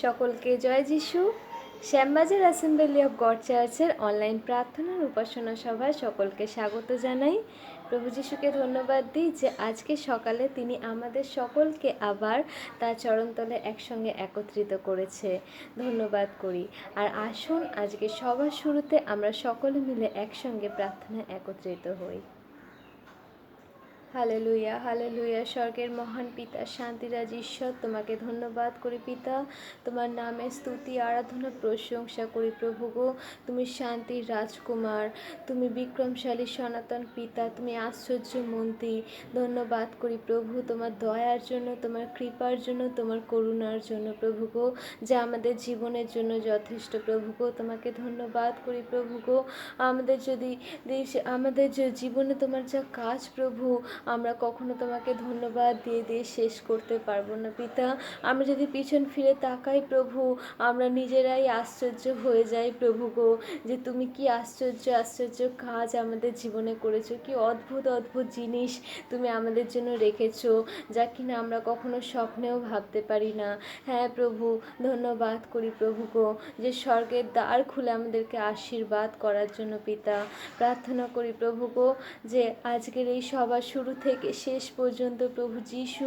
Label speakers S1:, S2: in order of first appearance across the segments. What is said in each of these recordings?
S1: সকলকে জয় যিশু। Shyambazar assembly of god চার্চের অনলাইন প্রার্থনার উপাসনা সভায় সকলকে স্বাগত জানাই। প্রভু যিশুকে ধন্যবাদ দিই যে আজকে সকালে তিনি আমাদের সকলকে আবার তার চরণতলে একসঙ্গে একত্রিত করেছে। ধন্যবাদ করি। আর আসুন আজকে সবার শুরুতে আমরা সকলে মিলে একসঙ্গে প্রার্থনায় একত্রিত হই। Hallelujah, hallelujah. স্বর্গের মহান পিতা শান্তিরাজ ঈশ্বর, তোমাকে ধন্যবাদ করি পিতা। তোমার নামে স্তুতি আরাধনা প্রশংসা করি প্রভু গো। তুমি শান্তির রাজকুমার, তুমি বিক্রমশালী সনাতন পিতা, তুমি আশ্চর্য মন্ত্রী। ধন্যবাদ করি প্রভু তোমার দয়ার জন্য, তোমার কৃপার জন্য, তোমার করুণার জন্য প্রভু গো, যা আমাদের জীবনের জন্য যথেষ্ট প্রভু গো। তোমাকে ধন্যবাদ করি প্রভু গো। আমাদের যে জীবনে তোমার যা কাজ প্রভু, আমরা কখনো তোমাকে ধন্যবাদ দিয়ে দিয়ে শেষ করতে পারবো না পিতা। আমরা যদি পিছন ফিরে তাকাই প্রভু, আমরা নিজেরাই আশ্চর্য হয়ে যাই প্রভু গো, যে তুমি কি আশ্চর্য আশ্চর্য কাজ আমাদের জীবনে করেছো, কি অদ্ভুত অদ্ভুত জিনিস তুমি আমাদের জন্য রেখেছো, যা কিনা আমরা কখনো স্বপ্নেও ভাবতে পারি না। হ্যাঁ প্রভু, ধন্যবাদ করি প্রভু গো, যে স্বর্গের দ্বার খুলে আমাদেরকে আশীর্বাদ করার জন্য পিতা। প্রার্থনা করি প্রভু গো, যে আজকের এই সবার শুরু থেকে শেষ পর্যন্ত প্রভু যিশু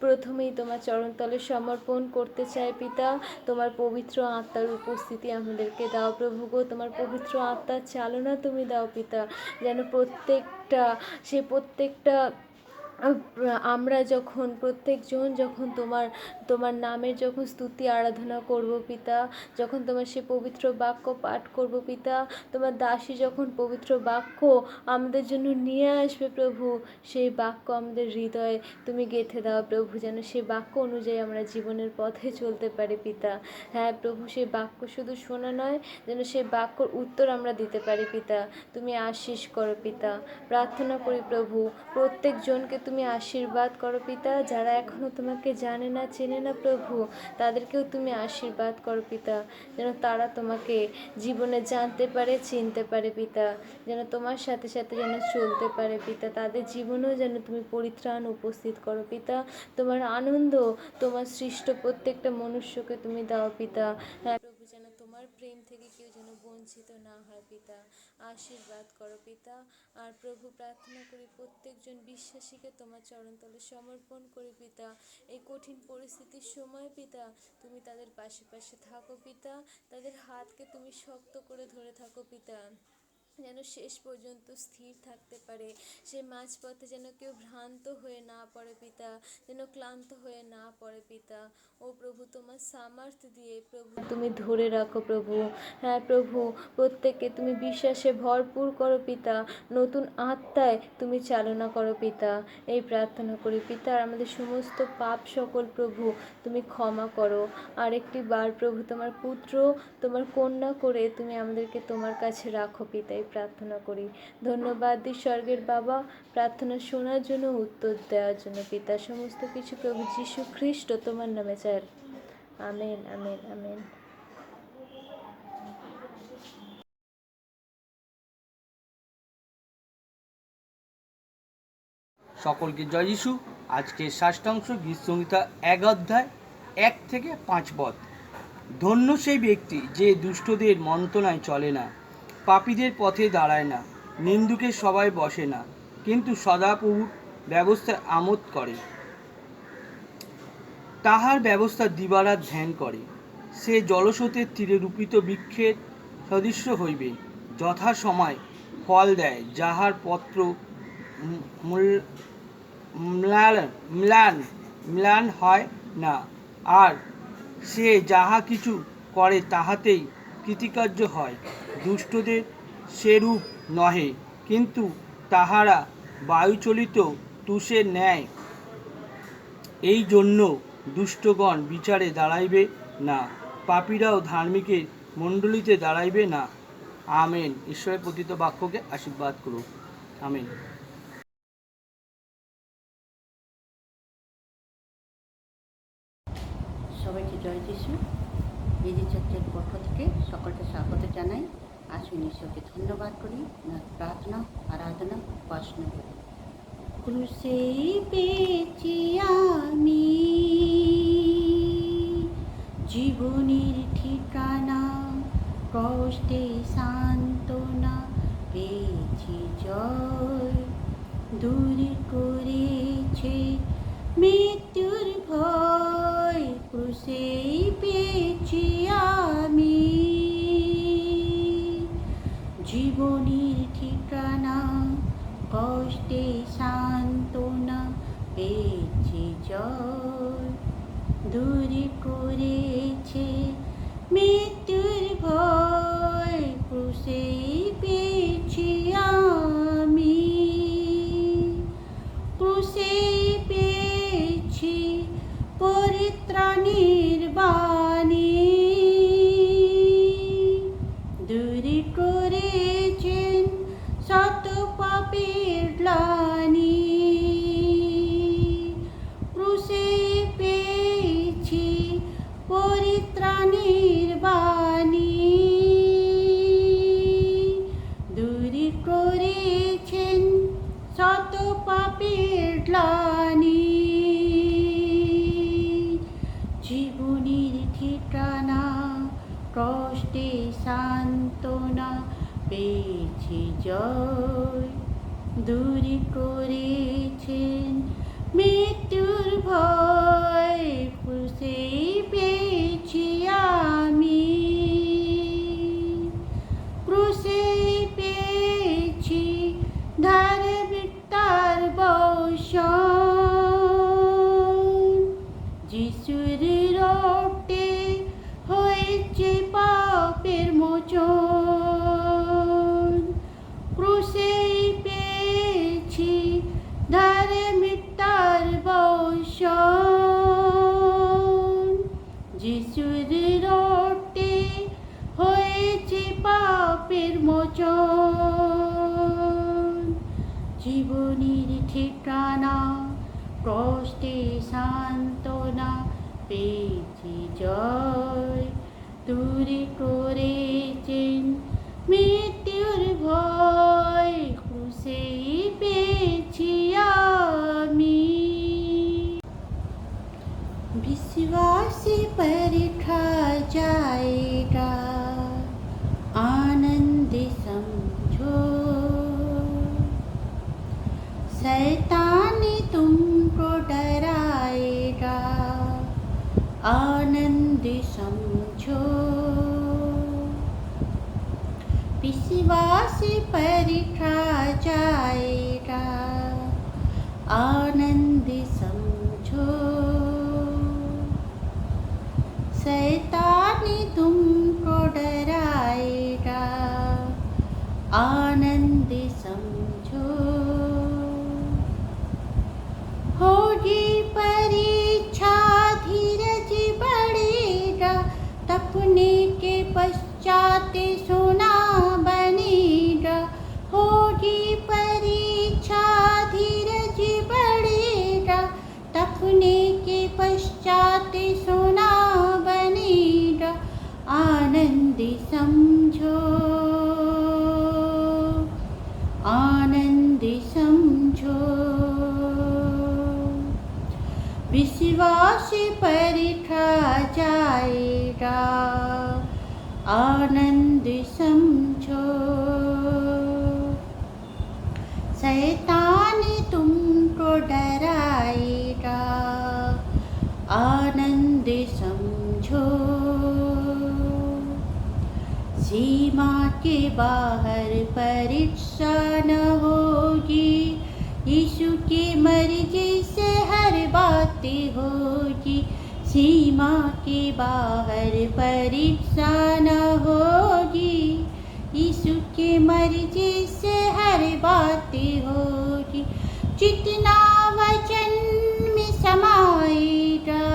S1: প্রথমেই তোমার চরণতলে সমর্পণ করতে চাই পিতা। তোমার পবিত্র আত্মার উপস্থিতি আমাদেরকে দাও প্রভু গো, তোমার পবিত্র আত্মার চালনা তুমি দাও পিতা, যেন প্রত্যেকটা আমরা যখন প্রত্যেকজন যখন তোমার নামের যখন স্তুতি আরাধনা করব পিতা, যখন তোমার সে পবিত্র বাক্য পাঠ করব পিতা, তোমার দাসী যখন পবিত্র বাক্য আমাদের জন্য নিয়ে আসবে প্রভু, সেই বাক্য আমাদের হৃদয়ে তুমি গেঁথে দাও প্রভু, যেন সেই বাক্য অনুযায়ী আমরা জীবনের পথে চলতে পারি পিতা। হ্যাঁ প্রভু, সেই বাক্য শুধু শোনা নয়, যেন সেই বাক্যর উত্তর আমরা দিতে পারি পিতা। তুমি আশীষ করো পিতা। প্রার্থনা করি প্রভু, প্রত্যেকজনকে তুমি আশীর্বাদ করো পিতা। যারা এখনও তোমাকে জানে না, চেনে না প্রভু, তাদেরকেও তুমি আশীর্বাদ করো পিতা, যেন তারা তোমাকে জীবনে জানতে পারে, চিনতে পারে পিতা, যেন তোমার সাথে সাথে যেন চলতে পারে পিতা। তাদের জীবনেও যেন তুমি পরিত্রাণ উপস্থিত করো পিতা। তোমার আনন্দ তোমার সৃষ্ট প্রত্যেকটা মনুষ্যকে তুমি দাও পিতা। হ্যাঁ প্রভু, যেন তোমার প্রেম থেকে কেউ যেন বঞ্চিত না হয় পিতা। আশীর্বাদ করো পিতা। আর প্রভু, প্রার্থনা করি প্রত্যেকজন বিশ্বাসীকে তোমার চরণতলে সমর্পণ করি পিতা। এই কঠিন পরিস্থিতির সময় পিতা, তুমি তাদের পাশে পাশে থাকো পিতা। তাদের হাতকে তুমি শক্ত করে ধরে থাকো পিতা, যেন শেষ পর্যন্ত স্থির থাকতে পারে। সে মাঝপথে যেন কেউ ভ্রান্ত হয়ে না পড়ে পিতা, যেন ক্লান্ত হয়ে না পড়ে পিতা। ও প্রভু, তোমার সামর্থ্য দিয়ে প্রভু তুমি ধরে রাখো প্রভু। হ্যাঁ প্রভু, প্রত্যেককে তুমি বিশ্বাসে ভরপুর করো পিতা। নতুন আত্মায় তুমি চালনা করো পিতা। এই প্রার্থনা করি পিতা। আর আমাদের সমস্ত পাপ সকল প্রভু তুমি ক্ষমা করো। আরেকটি বার প্রভু, তোমার পুত্র তোমার কন্যা করে তুমি আমাদেরকে তোমার কাছে রাখো পিতা। এই প্রার্থনা করি। ধন্যবাদ দিই স্বর্গের বাবা, প্রার্থনা শোনার জন্য, উত্তর দেওয়ার জন্য পিতা। সমস্ত কিছু প্রভু যীশু খ্রিস্ট তোমার নামে চাই। Amen, amen, amen.
S2: সকলকে জয় যিশু। আজকের ষষ্ঠাংশ গীতসংহিতা 1 অধ্যায় 1 থেকে 5 পদ। ধন্য সেই ব্যক্তি যে দুষ্টদের মন্ত্রণায় চলে না, পাপীদের পথে দাঁড়ায় না, নিন্দুকের সবাই বসে না, কিন্তু সদাপ্রভুর ব্যবস্থায় আমোদ করে, তাহার ব্যবস্থা দিবারাত ধ্যান করে। সে জলস্রোতের তীরে রূপিত বৃক্ষের সদৃশ্য হইবে, যথা সময় ফল দেয়, যাহার পত্র ম্লান হয় না, আর সে যাহা কিছু করে তাহাতেই কৃতকার্য হয়। দুষ্টদের সেরূপ নহে, কিন্তু তাহারা বায়ুচলিত তুষের ন্যায়। এই জন্য দুষ্টগণ বিচারে দাঁড়াইবে না, পাপীরাও ধার্মিকের মণ্ডলীতে দাঁড়াইবে না। আমেন। ঈশ্বরের পতিত বাক্যকে আশীর্বাদ করুক। আমেন।
S3: সবাইকে জয় যিশু। বিজি চর্চের পক্ষ থেকে সকলকে স্বাগত জানাই। আসুন ঈশ্বরকে ধন্যবাদ করি, প্রার্থনা আরাধনা উপাসনা করি। ক্রুশে পেয়েছি আমি জীবনের ঠিকানা কষ্টে সান্ত্বনা পেয়েছি জয়, দূর করেছে মৃত্যুর ভয়, ক্রুশেই পেয়েছি আমি জীবনের ঠিকানা কষ্টে সান্ত্বনা পেয়েছি জয়, দূর করেছে মৃত্যুর ভয়, ক্রুশেই পেয়েছি আমি ক্রুশেই পেয়েছি পরিত্রাণের বাণী, দূর করেছেন শত পাপের গ্লানি ক্রুশেই পেয়েছি পরিত্রাণের বাণী, দূর করেছেন শত পাপের গ্লানি জীবনের ঠিকানা কষ্টে সান্ত্বনা পেয়েছি জয়, দূর করেছেন মৃত্যুর ভয়, ক্রুশেই পেয়েছি আমি ক্রুশেই পেয়েছি ধার্মিকতার বর্ষণ, যিশুর রক্তে হয়েছে পাপের মোচন, ক্রুশেই পেয়েছি ধার্মিকতার বর্ষণ, যিশুর রক্তে হয়েছে পাপের মোচন জীবনের ঠিকানা কষ্টে সান্ত্বনা পেয়েছি জয়, দূর করেছেন মৃত্যুর ভয়, ক্রুশেই পেয়েছি আমি विश्वासी परीक्षा जाएगा आनंद समझो, शैतान तुमको डराएगा आनंद समझो, विश्वासी परीक्षा जाएगा आनंद समझो, शैतान तुमको डराएगा आनंद समझो, होगी परीक्षा धीरज बढ़ेगा, तपने के पश्चात सोना बनेगा, होगी परीक्षा धीरज बढ़ेगा, तपने के पश्चात सोना बनेगा आनंद समझो, आनंद समझो, विश्वास परीक्षा जाएगा आनंद समझो, शैतान तुमको डराएगा आनंद समझो, सीमा के बाहर परीक्षा न होगी, यीशु की मर्जी से हर बात होगी, सीमा के बाहर परीक्षा न होगी, यीशु की मर्जी से हर बात होगी, जितना वचन में समाएगा,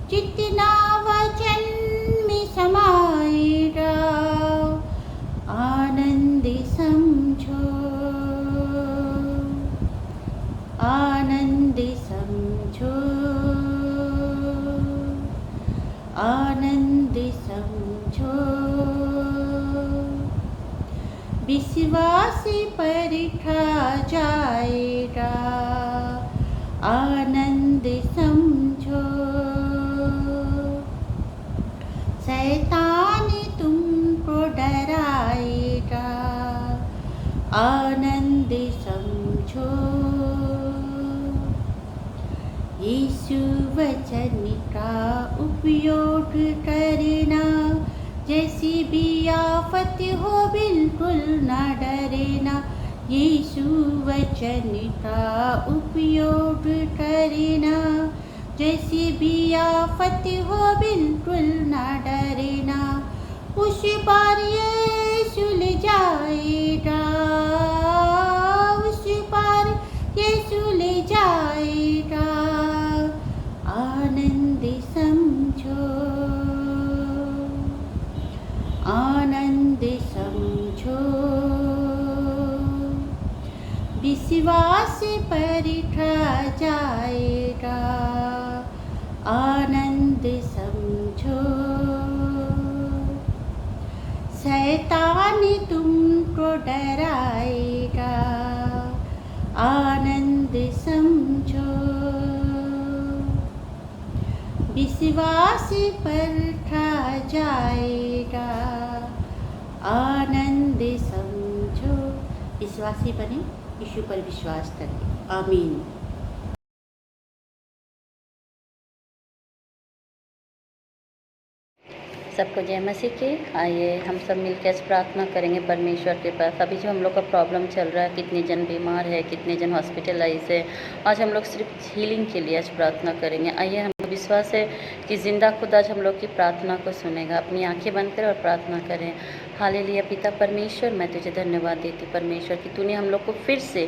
S3: जितना वचन में समाएगा आनंद समझो, आनंद समझो, आनंद समझो, विश्वास परीक्षा जाएगा आनंद समझो, शैतान तुमको डराएगा, आनंद समझो। यीशु वचन का उपयोग करना, जैसी भी आफत हो बिल्कुल न डरना। यीशु वचन का उपयोग करना, जैसी भी आफत हो बिल्कुल न डरना। उस पार यीशु ले जाएगा, उस पार यीशु ले जाएगा, आनंद समझो, आनंद समझो। विश्वास परखा जाएगा, आनंद समझो। शैतान तुमको डराएगा, आनंद समझो। विश्वास परखा जाएगा, आनंद समझो। विश्वासी बने, यीशु पर विश्वास करें। आमीन।
S4: सबको जय मसीह की। आइए हम सब मिलकर आज प्रार्थना करेंगे परमेश्वर के पास। अभी जो हम लोग का प्रॉब्लम चल रहा है, कितने जन बीमार है, कितने जन हॉस्पिटलाइज है, आज हम लोग सिर्फ हीलिंग के लिए आज प्रार्थना करेंगे। आइए, हमको विश्वास है कि जिंदा खुदा आज हम लोग की प्रार्थना को सुनेगा। अपनी आंखें बंद करें और प्रार्थना करें। हालेलुया। पिता परमेश्वर, मैं तुझे धन्यवाद देती परमेश्वर कि तूने हम लोग को फिर से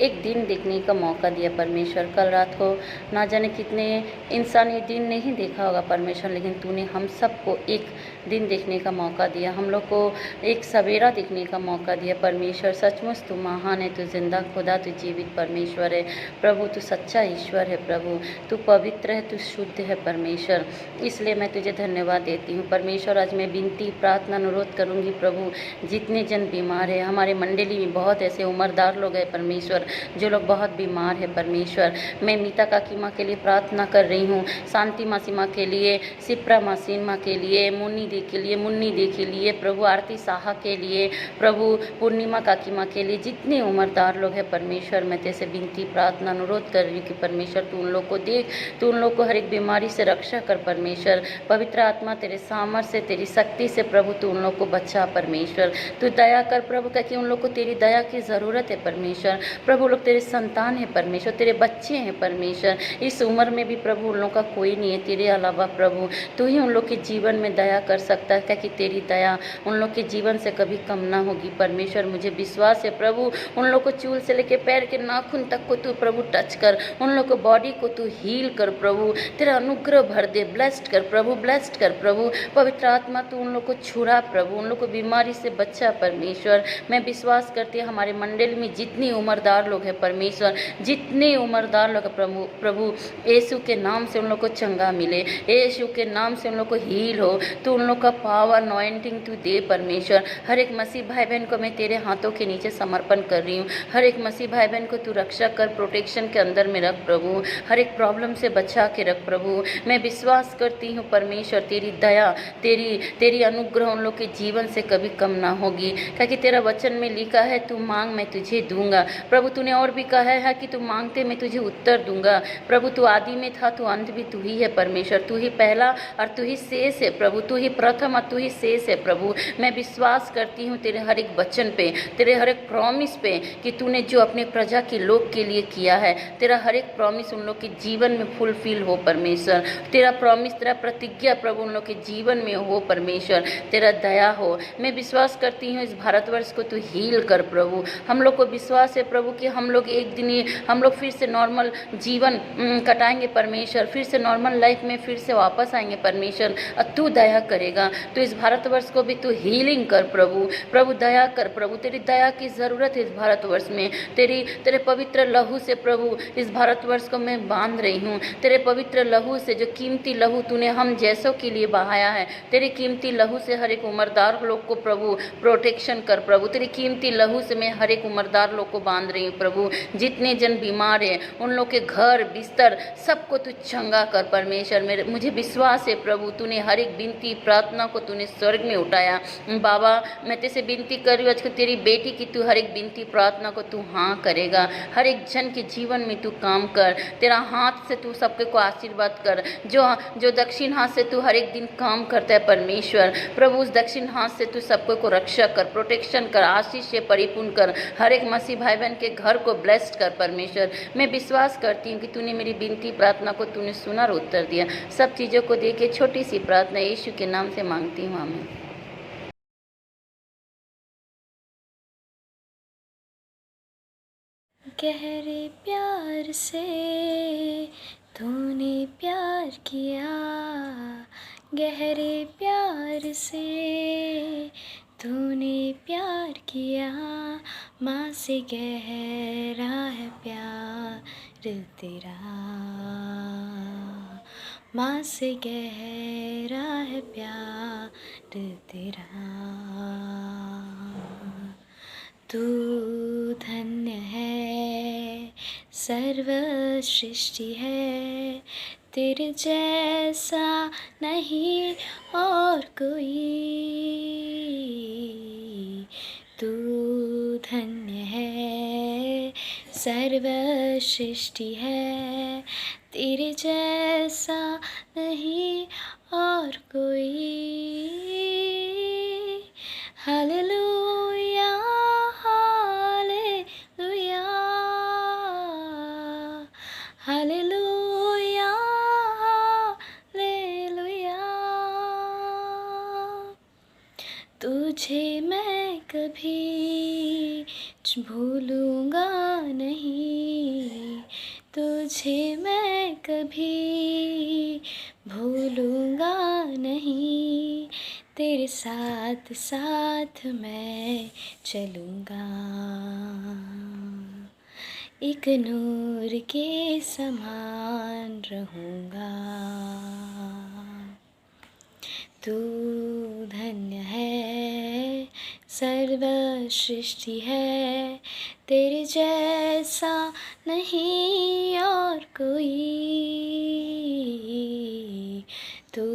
S4: एक दिन देखने का मौका दिया परमेश्वर। कल रात को ना जाने कितने इंसान ये दिन नहीं देखा होगा परमेश्वर, लेकिन तूने हम सबको एक दिन देखने का मौका दिया, हम लोग को एक सवेरा देखने का मौका दिया परमेश्वर। सचमुच तू महान है, तू जिंदा खुदा, तू जीवित परमेश्वर है प्रभु, तू सच्चा ईश्वर है प्रभु, तू पवित्र है, तू शुद्ध है परमेश्वर। इसलिए मैं तुझे धन्यवाद देती हूँ परमेश्वर। आज मैं विनती प्रार्थना अनुरोध करूँगी प्रभु, जितने जन बीमार है, हमारे मंडली में बहुत ऐसे उम्रदार लोग हैं परमेश्वर जो लोग बहुत बीमार है परमेश्वर। मैं मीता काकी माँ के लिए प्रार्थना कर रही हूँ, शांति मासी माँ के लिए, सिप्रा मासीन माँ के लिए, मुन्नी दी के लिए, मुन्नी दी के लिए प्रभु, आरती साहा के लिए प्रभु, पूर्णिमा काकी माँ के लिए, जितने उम्रदार लोग हैं परमेश्वर, मैं तेरे से विनती प्रार्थना अनुरोध कर रही हूँ कि परमेश्वर तू उन लोग को देख, तू उन लोग को हर एक बीमारी से रक्षा कर परमेश्वर। पवित्र आत्मा तेरे सामर्थ्य से, तेरी शक्ति से प्रभु तू उन लोग को बचा परमेश्वर। तू दया कर प्रभु, क्योंकि उन लोग को तेरी दया की ज़रूरत है परमेश्वर। प्रभु लोग तेरे संतान है परमेश्वर, तेरे बच्चे हैं परमेश्वर। इस उम्र में भी प्रभु उन लोग का कोई नहीं है तेरे अलावा प्रभु। तू ही उन लोग के जीवन में दया कर सकता है, क्योंकि तेरी दया उन लोग के जीवन से कभी कम ना होगी परमेश्वर। मुझे विश्वास है प्रभु, उन लोग को चूल से लेके पैर के नाखून तक को तू प्रभु टच कर, उन लोग को बॉडी को तू हील कर प्रभु, तेरा अनुग्रह भर दे, ब्लेस्ड कर प्रभु, ब्लेस्ड कर प्रभु। पवित्र आत्मा तू उन लोग को छुड़ा प्रभु, उन लोग को बीमारी से बचा परमेश्वर। मैं विश्वास करती हूँ हमारे मंडल में जितनी उम्रदार लोग हैं परमेश्वर, जितने उम्रदार लोग प्रभु प्रभु यीशु के नाम से उन लोग को चंगा मिले, यीशु के नाम से उन लोग को हील हो, तो उन लोग का पावर अनॉइंटिंग तू दे परमेश्वर। हर एक मसीह भाई बहन को मैं तेरे हाथों के नीचे समर्पण कर रही हूँ। हर एक मसीह भाई बहन को तू रक्षा कर, प्रोटेक्शन के अंदर में रख प्रभु, हर एक प्रॉब्लम से बचा के रख प्रभु। मैं विश्वास करती हूँ परमेश्वर, तेरी दया, तेरी अनुग्रह उन लोग के जीवन से कभी कम ना होगी, क्योंकि तेरा वचन में लिखा है तू मांग मैं तुझे दूंगा प्रभु। तूने और भी कहा है कि तू मांगते मैं तुझे उत्तर दूंगा प्रभु। तू आदि में था, तू अंत भी तू ही है परमेश्वर। तू ही पहला और तू ही शेष है प्रभु, तू ही प्रथम और तू ही शेष है प्रभु। मैं विश्वास करती हूँ तेरे हर एक वचन पे, तेरे हर एक प्रॉमिस पे, कि तूने जो अपने प्रजा के लोग के लिए किया है, तेरा हर एक प्रॉमिस उन लोग के जीवन में फुलफिल हो परमेश्वर। तेरा प्रॉमिस, तेरा प्रतिज्ञा प्रभु उन लोग के जीवन में हो परमेश्वर। तेरा दया हो। मैं विश्वास करती हूँ इस भारतवर्ष को तू हील कर प्रभु। हम लोग को विश्वास है प्रभु कि हम लोग एक दिन ये हम लोग फिर से नॉर्मल जीवन कटाएंगे परमेश्वर, फिर से नॉर्मल लाइफ में फिर से वापस आएंगे परमेश्वर। और तू दया करेगा, तो इस भारतवर्ष को भी तू हीलिंग कर प्रभु। प्रभु दया कर प्रभु, तेरी दया की ज़रूरत है इस भारतवर्ष में। तेरे पवित्र लहू से प्रभु इस भारतवर्ष को मैं बांध रही हूँ, तेरे पवित्र लहू से, जो कीमती लहू तूने हम जैसों के लिए बहाया है, तेरे कीमती लहू से हर एक उम्रदार लोग को प्रभु प्रोटेक्शन कर प्रभु। तेरे कीमती लहू से मैं हर एक उम्रदार लोग को बांध रही हूँ प्रभु। जितने जन बीमार हैं उन लोग के घर बिस्तर सबको तू चंगा कर परमेश्वर। मेरे मुझे विश्वास है प्रभु, तूने हर एक विनती प्रार्थना को तूने स्वर्ग में उठाया। बाबा मैं तेरे विनती कर रही हूँ आज तेरी बेटी की तू हर एक विनती प्रार्थना को तू हाँ करेगा। हर एक जन के जीवन में तू काम कर, तेरा हाथ से तू सबके को आशीर्वाद कर। जो जो दक्षिण हाथ से तू हर एक दिन काम करता है परमेश्वर प्रभु, उस दक्षिण हाथ से तू सबको को रक्षा कर, प्रोटेक्शन कर, आशीष से परिपूर्ण कर। हर एक मसीह भाई बहन के घर को ब्लेस्ड कर परमेश्वर। मैं विश्वास करती हूँ कि तूने मेरी विनती प्रार्थना को तूने सुना और उत्तर दिया। सब चीज़ों को दे के छोटी सी प्रार्थना यीशु के नाम से मांगती हूँ, आमीन।
S1: गहरे प्यार से तूने प्यार किया, गहरे प्यार से तूने प्यार किया। माँ से गहरा है प्यार तेरा, माँ से गहरा है प्यार तेरा। तू धन्य है, सर्व सृष्टि है, तेरे जैसा नहीं और कोई। तू धन्य है, सर्व सृष्टि है, तेरे जैसा नहीं और कोई। Hallelujah hallelujah hallelujah hallelujah. तुझे मैं कभी भूलूंगा नहीं, तुझे मैं कभी भूलूंगा नहीं, तेरे साथ साथ मैं चलूँगा। एक नूर के समान रहूँगा। तू धन्य है, सर्व सृष्टि है, तेरे जैसा नहीं और कोई। तू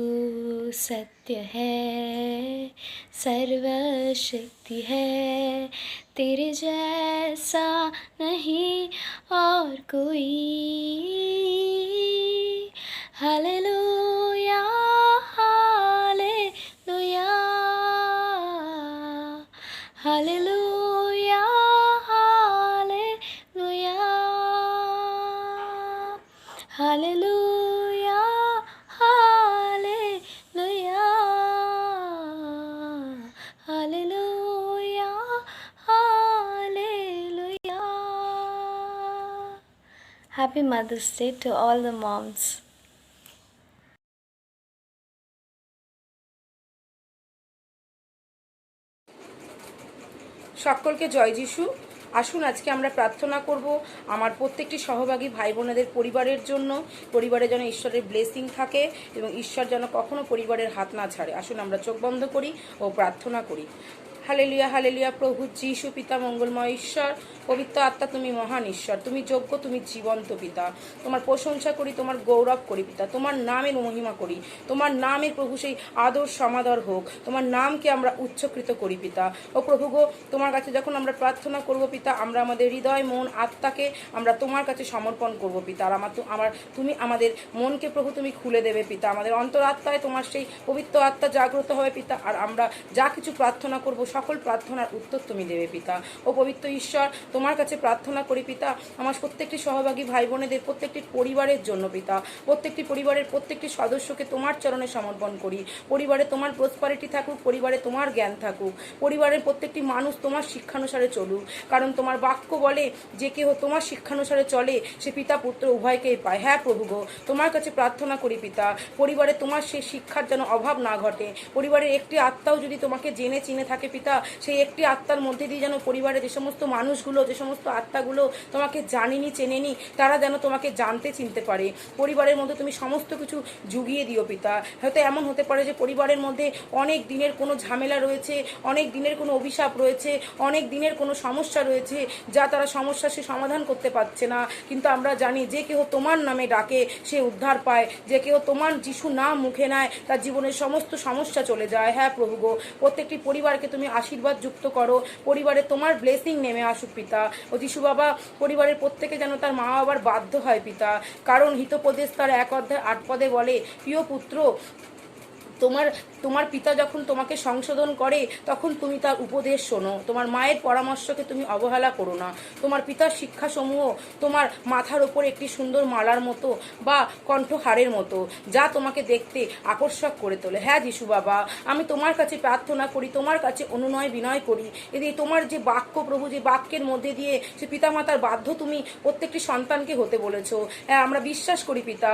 S1: सत्य है, सर्वशक्ति है, तेरे जैसा नहीं और कोई। Hallelujah hallelujah hallelujah hallelujah hallelujah hallelujah hallelujah hallelujah. Happy Mother's Day to all the moms.
S5: সকলকে জয় যিশু। আসুন আজকে আমরা প্রার্থনা করব আমার প্রত্যেকটি সহভাগী ভাই বোনেদের পরিবারের জন্য, পরিবারে যেন ঈশ্বরের ব্লেসিং থাকে এবং ঈশ্বর যেন কখনো পরিবারের হাত না ছাড়ে। আসুন আমরা চোখ বন্ধ করি ও প্রার্থনা করি। Hallelujah hallelujah. প্রভু যিশু পিতা মঙ্গলময় ঈশ্বর, পবিত্র আত্মা তুমি মহান ঈশ্বর, তুমি যোগ্য, তুমি জীবন্ত পিতা। তোমার প্রশংসা করি, তোমার গৌরব করি পিতা, তোমার নামের মহিমা করি, তোমার নামের প্রভু সেই আদর সমাদর হোক, তোমার নামকে আমরা উচ্চকৃত করি পিতা। ও প্রভু গো, তোমার কাছে যখন আমরা প্রার্থনা করব পিতা, আমরা আমাদের হৃদয় মন আত্মাকে আমরা তোমার কাছে সমর্পণ করব পিতা। আর তুমি আমাদের মনকে প্রভু তুমি খুলে দেবে পিতা, আমাদের অন্তরাত্মায় তোমার সেই পবিত্র আত্মা জাগ্রত হবে পিতা। আর আমরা যা কিছু প্রার্থনা করব সকল প্রার্থনার উত্তর তুমি দেবে পিতা। ও পবিত্র ঈশ্বর, তোমার কাছে প্রার্থনা করি পিতা আমার প্রত্যেকটি সহভাগী ভাই বোনেদের প্রত্যেকটি পরিবারের জন্য পিতা। প্রত্যেকটি পরিবারের প্রত্যেকটি সদস্যকে তোমার চরণে সমর্পণ করি। পরিবারে তোমার প্রসপারিটি থাকুক, পরিবারে তোমার জ্ঞান থাকুক, পরিবারের প্রত্যেকটি মানুষ তোমার শিক্ষানুসারে চলুক। কারণ তোমার বাক্য বলে যে কেহ তোমার শিক্ষানুসারে চলে সে পিতা পুত্র উভয়কেই পায়। হ্যাঁ প্রভু গো, তোমার কাছে প্রার্থনা করি পিতা পরিবারে তোমার সেই শিক্ষার যেন অভাব না ঘটে। পরিবারের একটি আত্মাও যদি তোমাকে জেনে চিনে থাকে পিতা, পিতা সেই একটি আত্মার মধ্যে দিয়ে যেন পরিবারে যে সমস্ত মানুষগুলো, যে সমস্ত আত্মাগুলো তোমাকে জানেনি চেনেনি, তারা যেন তোমাকে জানতে চিনতে পারে। পরিবারের মধ্যে তুমি সমস্ত কিছু জুগিয়ে দিও পিতা। হয়তো এমন হতে পারে যে পরিবারের মধ্যে অনেক দিনের কোনো ঝামেলা রয়েছে, অনেক দিনের কোনো অভিশাপ রয়েছে, অনেক দিনের কোনো সমস্যা রয়েছে, যা তারা সমস্যা সে সমাধান করতে পারছে না। কিন্তু আমরা জানি যে কেউ তোমার নামে ডাকে সে উদ্ধার পায়, যে কেউ তোমার যিশু নাম মুখে নেয় তার জীবনের সমস্ত সমস্যা চলে যায়। হ্যাঁ প্রভু গো, প্রত্যেকটি পরিবারকে তুমি আশীর্বাদ যুক্ত করো, পরিবারে তোমার ব্লেসিং নেমে আসুক পিতা। ও যিশু বাবা, পরিবারের প্রত্যেকে যেন তার মা বাবার বাধ্য হয় পিতা, কারণ হিতোপদেশ তার 1 অধ্যায় 8 পদে বলে, প্রিয় পুত্র, তোমার তোমার পিতা যখন তোমাকে সংশোধন করে তখন তুমি তার উপদেশ শোনো, তোমার মায়ের পরামর্শকে তুমি অবহেলা করো না। তোমার পিতার শিক্ষাসমূহ তোমার মাথার ওপর একটি সুন্দর মালার মতো বা কণ্ঠহারের মতো, যা তোমাকে দেখতে আকর্ষক করে তোলে। হ্যাঁ যিশু বাবা, আমি তোমার কাছে প্রার্থনা করি, তোমার কাছে অনুনয় বিনয় করি, এদিকে তোমার যে বাক্য প্রভু, যে বাক্যের মধ্যে দিয়ে সে পিতামাতার বাধ্য তুমি প্রত্যেকটি সন্তানকে হতে বলেছো। হ্যাঁ আমরা বিশ্বাস করি পিতা,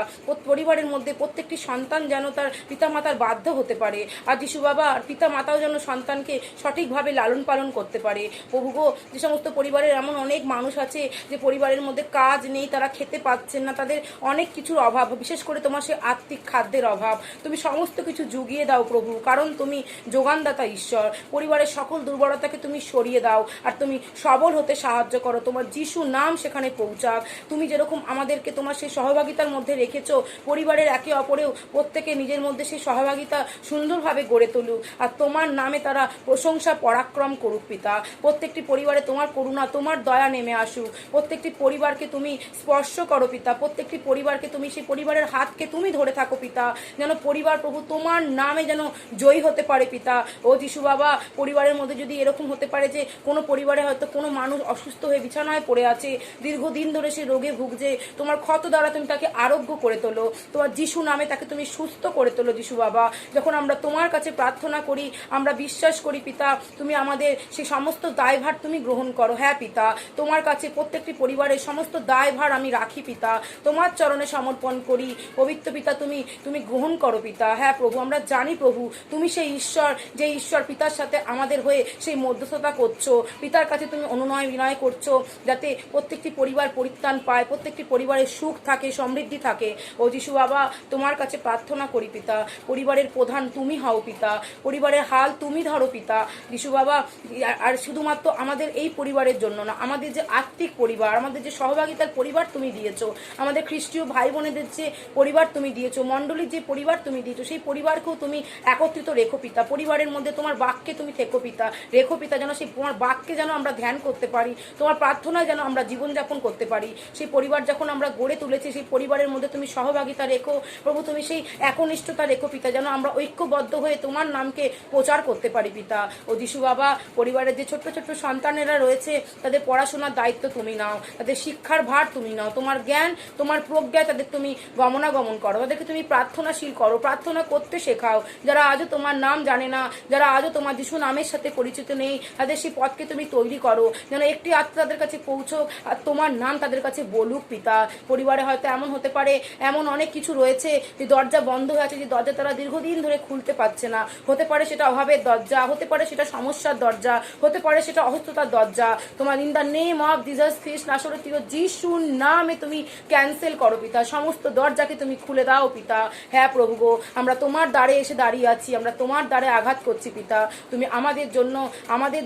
S5: পরিবারের মধ্যে প্রত্যেকটি সন্তান যেন তার পিতামাতার বাধ্য হতে পারে, আর যিশু বাবা আর পিতা মাতাও যেন সন্তানকে সঠিকভাবে লালন পালন করতে পারে। প্রভু গো, যে সমস্ত পরিবারের এমন অনেক মানুষ আছে যে পরিবারের মধ্যে কাজ নেই, তারা খেতে পাচ্ছেন না, তাদের অনেক কিছুর অভাব, বিশেষ করে তোমার সে আর্থিক খাদ্যের অভাব, তুমি সমস্ত কিছু জুগিয়ে দাও প্রভু, কারণ তুমি যোগানদাতা ঈশ্বর। পরিবারের সকল দুর্বলতাকে তুমি সরিয়ে দাও আর তুমি সবল হতে সাহায্য করো, তোমার যিশু নাম সেখানে পৌঁছাক। তুমি যেরকম আমাদেরকে তোমার সেই সহভাগিতার মধ্যে রেখেছো, পরিবারের একে অপরেও প্রত্যেকে নিজের মধ্যে সেই সহভাগিতা সুন্দরভাবে গড়ে তুলুক আর তোমার নামে তারা প্রশংসা পরাক্রম করুক পিতা। প্রত্যেকটি পরিবারে তোমার করুণা, তোমার দয়া নেমে আসুক, প্রত্যেকটি পরিবারকে তুমি স্পর্শ করো পিতা, প্রত্যেকটি পরিবারকে তুমি সেই পরিবারের হাতকে তুমি ধরে থাকো পিতা, যেন পরিবার প্রভু তোমার নামে যেন জয়ী হতে পারে পিতা। ও যিশু বাবা, পরিবারের মধ্যে যদি এরকম হতে পারে যে কোনো পরিবারে হয়তো কোনো মানুষ অসুস্থ হয়ে বিছানায় পড়ে আছে, দীর্ঘদিন ধরে সে রোগে ভুগছে, তোমার ক্ষত দ্বারা তুমি তাকে আরোগ্য করে তোলো, তোমার যিশু নামে তাকে তুমি সুস্থ করে তোলো যিশু বাবা। যখন আমরা তোমার কাছে প্রার্থনা করি, আমরা বিশ্বাস করি পিতা, তুমি আমাদের সেই সমস্ত দায়ভার তুমি গ্রহণ করো। হ্যাঁ পিতা, তোমার কাছে প্রত্যেকটি পরিবারের সমস্ত দায়ভার আমি রাখি পিতা, তোমার চরণে সমর্পণ করি। পবিত্র পিতা, তুমি গ্রহণ করো পিতা। হ্যাঁ প্রভু, আমরা জানি প্রভু তুমি সেই ঈশ্বর, যে ঈশ্বর পিতার সাথে আমাদের হয়ে সেই মধ্যস্থতা করছো, পিতার কাছে তুমি অনুনয় বিনয় করছো যাতে প্রত্যেকটি পরিবার পরিত্রাণ পায়, প্রত্যেকটি পরিবারের সুখ থাকে, সমৃদ্ধি থাকে। ও যিশু বাবা, তোমার কাছে প্রার্থনা করি পিতা, পরিবারের প্রধান তুমি হও পিতা, পরিবারের হাল তুমি ধরো পিতা যিশু বাবা। আর শুধুমাত্র আমাদের এই পরিবারের জন্য না, আমাদের যে আত্মিক পরিবার, আমাদের যে সহভাগিতার পরিবার তুমি দিয়েছো, আমাদের খ্রিস্টীয় ভাই বোনেদের যে পরিবার তুমি দিয়েছো, মণ্ডলীর যে পরিবার তুমি দিয়েছো, সেই পরিবারকেও তুমি একত্রিত রেখো পিতা। পরিবারের মধ্যে তোমার বাক্যে তুমি থেকো পিতা, রেখো পিতা, যেন সেই তোমার বাক্যে যেন আমরা ধ্যান করতে পারি, তোমার প্রার্থনায় যেন আমরা জীবনযাপন করতে পারি। সেই পরিবার যখন আমরা গড়ে তুলেছি, সেই পরিবারের মধ্যে তুমি সহভাগিতা রেখো প্রভু, তুমি সেই একনিষ্ঠতা রেখো পিতা, যেন আমরা ঐক্যবদ্ধ হয়ে তোমার নামকে প্রচার করতে পারি পিতা। ও যিশু বাবা, পরিবারের যে ছোট্ট ছোট্ট সন্তানেরা রয়েছে, তাদের পড়াশোনার দায়িত্ব তুমি নাও, তাদের শিক্ষার ভার তুমি নাও, তোমার জ্ঞান তোমার প্রজ্ঞায় তাদের তুমি গমনাগমন করো, তাদেরকে তুমি প্রার্থনাশীল করো, প্রার্থনা করতে শেখাও। যারা আজও তোমার নাম জানে না, যারা আজও তোমার যিশু নামের সাথে পরিচিত নেই, তাদের সেই পথকে তুমি তৈরি করো, যেন একটি আত্মা তাদের কাছে পৌঁছোক আর তোমার নাম তাদের কাছে বলুক পিতা। পরিবারে হয়তো এমন হতে পারে, এমন অনেক কিছু রয়েছে যে দরজা বন্ধ হয়ে আছে, যে দরজা তারা দীর্ঘদিন ধরে খুলতে পারছে না, হতে পারে সেটা অভাবের দরজা, হতে পারে সেটা সমস্যার দরজা, হতে পারে সেটা অসুস্থতার দরজা। তোমার in the name of Jesus Christ নাসরতীয় যিশুর নামে তুমি ক্যান্সেল করো পিতা, সমস্ত দরজাকে তুমি খুলে দাও পিতা। হ্যাঁ প্রভু গো, আমরা তোমার দ্বারে এসে দাঁড়িয়ে আছি, আমরা তোমার দ্বারে আঘাত করছি পিতা। তুমি আমাদের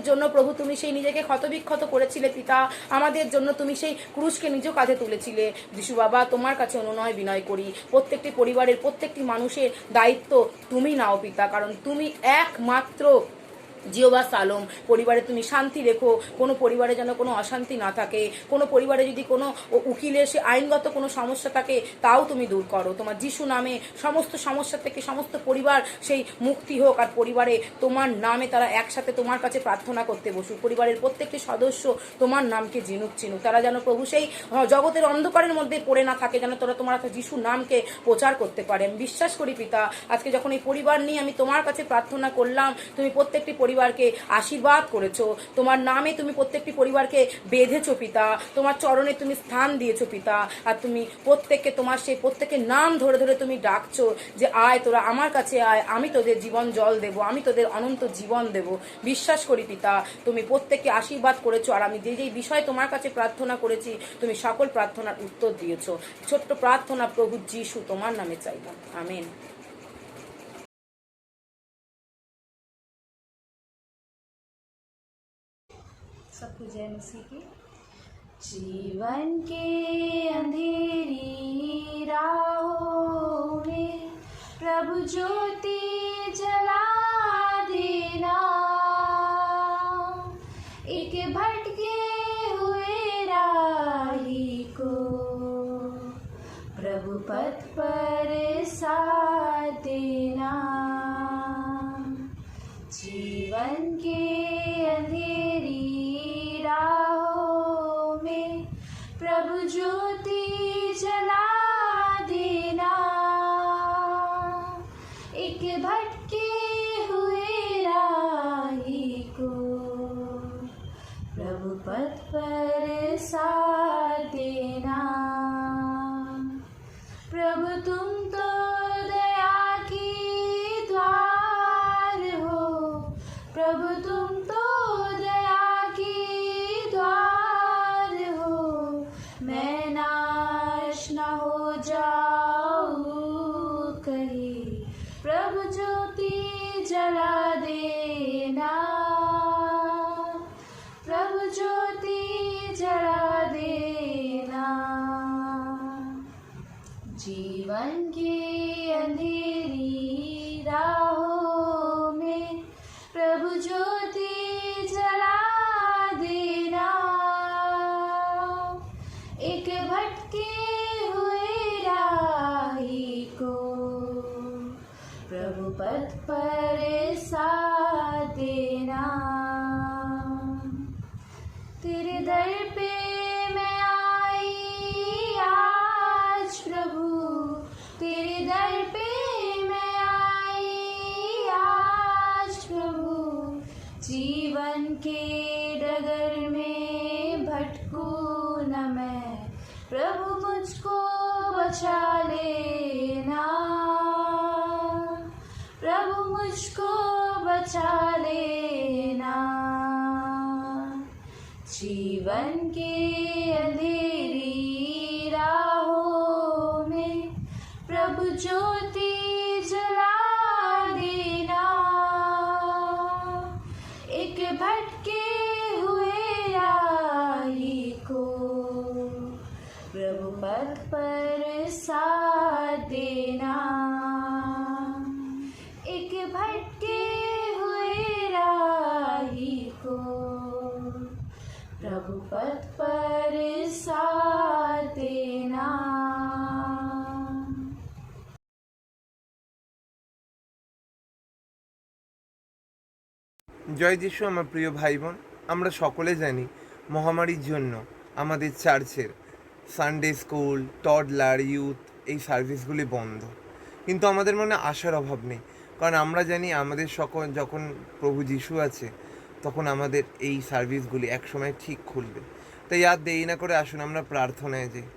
S5: জন্য প্রভু তুমি সেই নিজেকে ক্ষতবিক্ষত করেছিলে পিতা, আমাদের জন্য তুমি সেই ক্রুশকে নিজ কাঁধে তুলেছিলে যিশু বাবা। তোমার কাছে অনুনয় বিনয় করি, প্রত্যেকটি পরিবারের প্রত্যেকটি মানুষের দায়িত্ব তুমি নাও পিতা, কারণ তুমি একমাত্র জিওবা সালোম। পরিবারে তুমি শান্তি রেখো, কোনো পরিবারে যেন কোনো অশান্তি না থাকে, কোনো পরিবারে যদি কোনো উকিলের সে আইনগত কোনো সমস্যা থাকে তাও তুমি দূর করো। তোমার যিশু নামে সমস্ত সমস্যা থেকে সমস্ত পরিবার সেই মুক্তি হোক, আর পরিবারে তোমার নামে তারা একসাথে তোমার কাছে প্রার্থনা করতে বসুক, পরিবারের প্রত্যেকটি সদস্য তোমার নামকে চিনুক, তারা যেন প্রভু সেই জগতের অন্ধকারের মধ্যে পড়ে না থাকে, যেন তোরা তোমার যিশু নামকে প্রচার করতে পারে। আমি বিশ্বাস করি পিতা, আজকে যখন এই পরিবার নিয়ে আমি তোমার কাছে প্রার্থনা করলাম, তুমি প্রত্যেকটি পরিবারকে আশীর্বাদ করেছো, তোমার নামে তুমি প্রত্যেকটি পরিবারকে বেঁধেছো পিতা, তোমার চরণে তুমি স্থান দিয়েছো পিতা। আর তুমি প্রত্যেককে তোমার সেই প্রত্যেকের নাম ধরে ধরে তুমি ডাকছো যে আয় তোরা আমার কাছে আয়, আমি তোদের জীবন জল দেবো, আমি তোদের অনন্ত জীবন দেবো। বিশ্বাস করি পিতা তুমি প্রত্যেককে আশীর্বাদ করেছো, আর আমি যেই বিষয় তোমার কাছে প্রার্থনা করেছি তুমি সকল প্রার্থনার উত্তর দিয়েছো। ছোট্ট প্রার্থনা প্রভু যিশু তোমার নামে চাইলাম, আমেন।
S1: सबको जय मसीह की। जीवन के अंधेरी राहों में प्रभु ज्योति जला देना, एक भटके हुए राही को प्रभु पथ पर साथ देना। जीवन के अंधेरी राहों में प्रभु ज्योति जला देना, एक भटके हुए राही को प्रभु पथ पर साथ देना। प्रभु तुम तो दया की द्वार हो, प्रभु तुम तो दया की द्वार हो, मैं नाश न हो जाऊं कहीं, प्रभु ज्योति जला देना, प्रभु ज्योति जला देना। जीवन की अंधेरी राहों में प्रभु ज्योति जला देना, एक भटके हुए राही को प्रभु पथ पर साथ देना। तेरे दर पे मैं आई आज प्रभु, तेरे दर पे मैं आई आज प्रभु, जीवन के डगर में भटकूं न मैं, प्रभु मुझको बचा लेना, प्रभु मुझको बचा लेना। जीवन के अंधेरी राहों में प्रभु ज्योति जला देना, एक भटके हुए राही को प्रभु पथ पर साथ देना, एक भटके हुए राही को प्रभु पथ पर साथ देना।
S6: জয় যিশু। আমার প্রিয় ভাই বোন, আমরা সকলে জানি মহামারীর জন্য আমাদের চার্চের সানডে স্কুল, টডলার, ইউথ এই সার্ভিসগুলি বন্ধ, কিন্তু আমাদের মনে আশার অভাব নেই, কারণ আমরা জানি আমাদের যখন প্রভু যিশু আছে তখন আমাদের এই সার্ভিসগুলি একসময় ঠিক খুলবে। তাই আর দেরি না করে আসুন আমরা প্রার্থনায় যাই।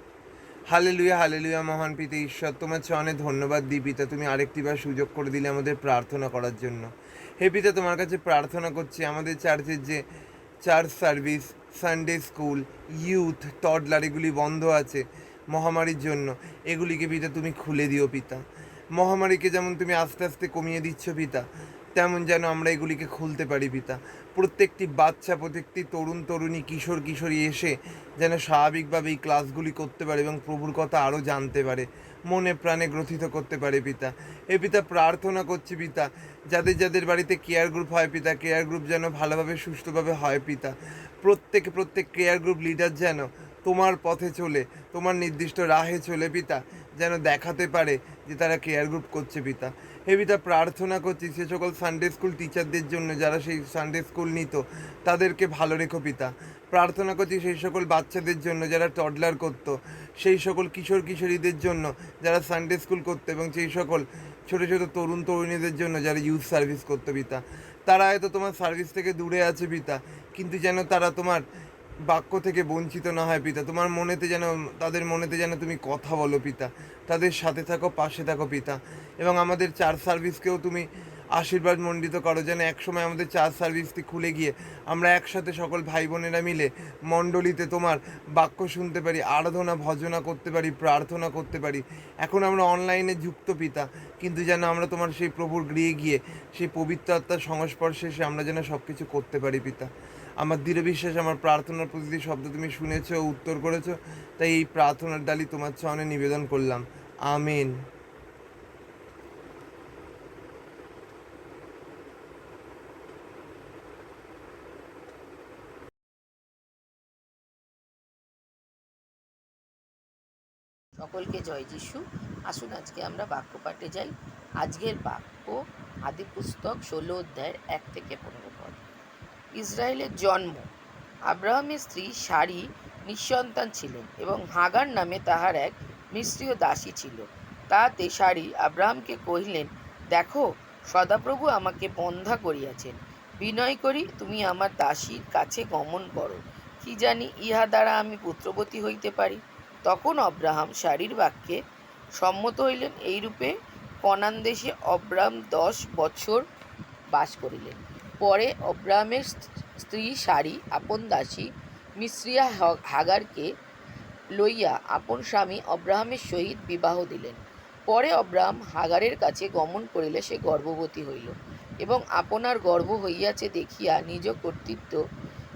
S6: Hallelujah, hallelujah. মহান পিতা ঈশ্বর, তোমার চরণে ধন্যবাদ দিই পিতা, তুমি আরেকটিবার সুযোগ করে দিলে আমাদের প্রার্থনা করার জন্য। হে পিতা, তোমার কাছে প্রার্থনা করছি আমাদের চার্চের যে church service, Sunday school, youth, toddler এগুলি বন্ধ আছে মহামারীর জন্য, এগুলিকে পিতা তুমি খুলে দিও পিতা। মহামারীকে যেমন তুমি আস্তে আস্তে কমিয়ে দিচ্ছ পিতা, তেমন যেন আমরা এগুলিকে খুলতে পারি পিতা। প্রত্যেকটি বাচ্চা, প্রত্যেকটি তরুণ তরুণী, কিশোর কিশোরী এসে যেন স্বাভাবিকভাবে এই ক্লাসগুলি করতে পারে এবং প্রভুর কথা আরও জানতে পারে, মনে প্রাণে গ্রথিত করতে পারে পিতা। এ পিতা প্রার্থনা করছি পিতা, যাদের যাদের বাড়িতে কেয়ার গ্রুপ হয় পিতা, কেয়ার গ্রুপ যেন ভালোভাবে সুস্থভাবে হয় পিতা। প্রত্যেক কেয়ার গ্রুপ লিডার যেন তোমার পথে চলে, তোমার নির্দিষ্ট রাহে চলে পিতা, যেন দেখাতে পারে যে তারা কেয়ার গ্রুপ করছে পিতা। হে পিতা, প্রার্থনা করছি সে সকল সানডে স্কুল টিচারদের জন্য যারা সেই সানডে স্কুল নিত, তাদেরকে ভালো রেখো পিতা। প্রার্থনা করছি সেই সকল বাচ্চাদের জন্য যারা টডলার করত, সেই সকল কিশোর কিশোরীদের জন্য যারা সানডে স্কুল করতো, এবং সেই সকল ছোটো ছোটো তরুণ তরুণীদের জন্য যারা ইউথ সার্ভিস করতো পিতা। তারা হয়তো তোমার সার্ভিস থেকে দূরে আছে পিতা, কিন্তু যেন তারা তোমার বাক্য থেকে বঞ্চিত না হয় পিতা। তোমার মনেতে যেন, তাদের মনেতে যেন তুমি কথা বলো পিতা, তাদের সাথে থাকো, পাশে থাকো পিতা। এবং আমাদের চার্চ সার্ভিসকেও তুমি আশীর্বাদ মণ্ডিত করো, যেন একসময় আমাদের চার্চ সার্ভিসটি খুলে গিয়ে আমরা একসাথে সকল ভাই বোনেরা মিলে মণ্ডলীতে তোমার বাক্য শুনতে পারি, আরাধনা ভজনা করতে পারি, প্রার্থনা করতে পারি। এখন আমরা অনলাইনে যুক্ত পিতা, কিন্তু যেন আমরা তোমার সেই প্রভুর গৃহে গিয়ে সেই পবিত্র আত্মার সংস্পর্শে এসে আমরা যেন সব কিছু করতে পারি পিতা। আমার দৃঢ় বিশ্বাস, আমার প্রার্থনার প্রতিটি শব্দ তুমি শুনেছো ও উত্তর করেছো, তাই এই প্রার্থনার ডালি তোমার চরণে নিবেদন করলাম। আমিন।
S7: সকলকে জয় যিশু। আসুন আজকে আমরা বাক্য পাঠে যাই। আজকের বাক্য আদি পুস্তক 16 অধ্যায়ের 1 থেকে 15 পদ। ইসরায়েলের জন্ম। আব্রাহামের স্ত্রী সারি নিঃসন্তান ছিলেন এবং হাগার নামে তাহার এক মিস্রীয় দাসী ছিল। তাহাতে সারি আব্রাহামকে কহিলেন, দেখো, সদাপ্রভু আমাকে বন্ধা করিয়াছেন, বিনয় করি তুমি আমার দাসীর কাছে গমন করো, কি জানি ইহা দ্বারা আমি পুত্রবতী হইতে পারি। তখন অব্রাহাম সারির বাক্যে সম্মত হইলেন। এইরূপে কনান দেশে অব্রাম 10 বছর বাস করিলেন। পরে অব্রাহামের স্ত্রী সারি আপন দাসী মিস্রিয়া হাগারকে লইয়া আপন স্বামী অব্রাহামের সহিত বিবাহ দিলেন। পরে অব্রাহাম হাগারের কাছে গমন করিলে সে গর্ভবতী হইল এবং আপনার গর্ভ হইয়াছে দেখিয়া নিজ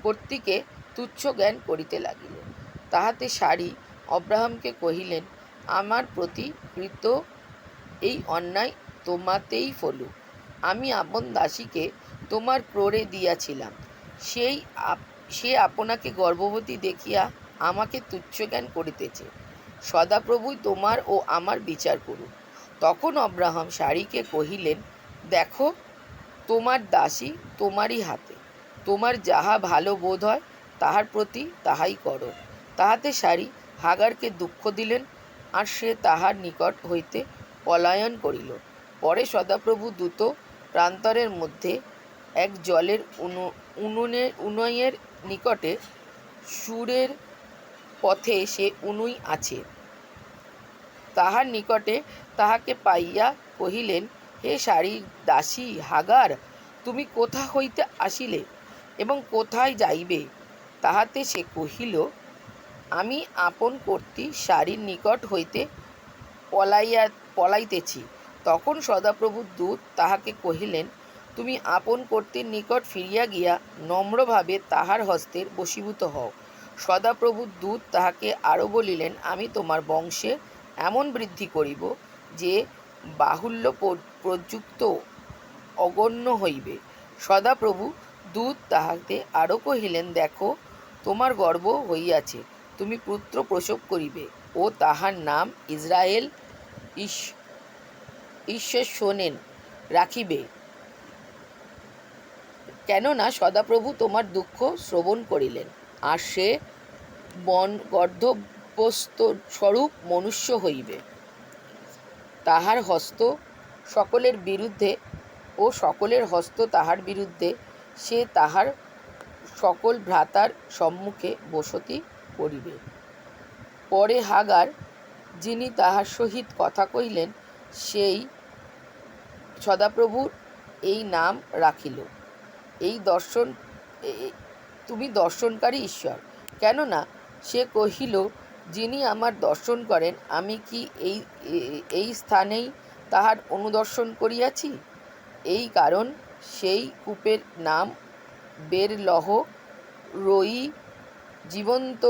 S7: কর্তৃকে তুচ্ছ জ্ঞান করিতে লাগিল। তাহাতে সারি অব্রাহামকে কহিলেন, আমার প্রতি কৃত এই অন্যায় তোমাতেই ফলুক। আমি আপন দাসীকে তোমার ক্রোড়ে দিয়াছিলাম, সে আপনাকে গর্ভবতী দেখিয়া আমাকে তুচ্ছজ্ঞান করিতেছে। সদাপ্রভুই তোমার ও আমার বিচার করুক। তখন অব্রাহাম সারিকে কহিলেন, দেখো, তোমার দাসী তোমারই হাতে, তোমার যাহা ভালো বোধ হয় তাহার প্রতি তাহাই করো। তাহাতে সারি হাগারকে দুঃখ দিলেন, আর সে তাহার নিকট হইতে পলায়ন করিল। পরে সদাপ্রভু দ্রুত প্রান্তরের মধ্যে এক জলের উনুনের নিকটে সুরের পথে সে উনুই আছে, তাহার নিকটে তাহাকে পাইয়া কহিলেন, হে সারির দাসী হাগার, তুমি কোথা হইতে আসিলে এবং কোথায় যাইবে? তাহাতে সে কহিল, আমি আপন কর্ত্রী সারির নিকট হইতে পলাইতেছি। তখন সদাপ্রভুর দূত তাহাকে কহিলেন, তুমি আপন কর্ত্রীর নিকট ফিরিয়া গিয়া নম্রভাবে তাহার হস্তের বশীভূত হও। সদাপ্রভুর দূত তাহাকে আরও বলিলেন, আমি তোমার বংশে এমন বৃদ্ধি করিব যে বাহুল্য প্রযুক্ত অগণ্য হইবে। সদাপ্রভু দূত তাহাতে আরও কহিলেন, দেখো, তোমার গর্ভ হইয়াছে, তুমি পুত্র প্রসব করিবে ও তাহার নাম ইসরায়েল ঈশ্বর শোনেন রাখিবে, কেননা সদাপ্রভু তোমার দুঃখ শ্রবণ করিলেন, আর সে গর্ধবস্থ স্বরূপ মনুষ্য হইবে। তাহার হস্ত সকলের বিরুদ্ধে ও সকলের হস্ত তাহার বিরুদ্ধে, সে তাহার সকল ভ্রাতার সম্মুখে বসতি করিবে। পরে হাগার, যিনি তাহার সহিত কথা কহিলেন, সেই সদাপ্রভুর এই নাম রাখিল, তুমি দর্শনকারী ঈশ্বর। কেননা সে কহিল, যিনি আমার দর্শন করেন, আমি কি এই স্থানেই তাহার অনুদর্শন করিয়াছি? এই কারণ সেই কূপের নাম বেরলহ রই, জীবন্ত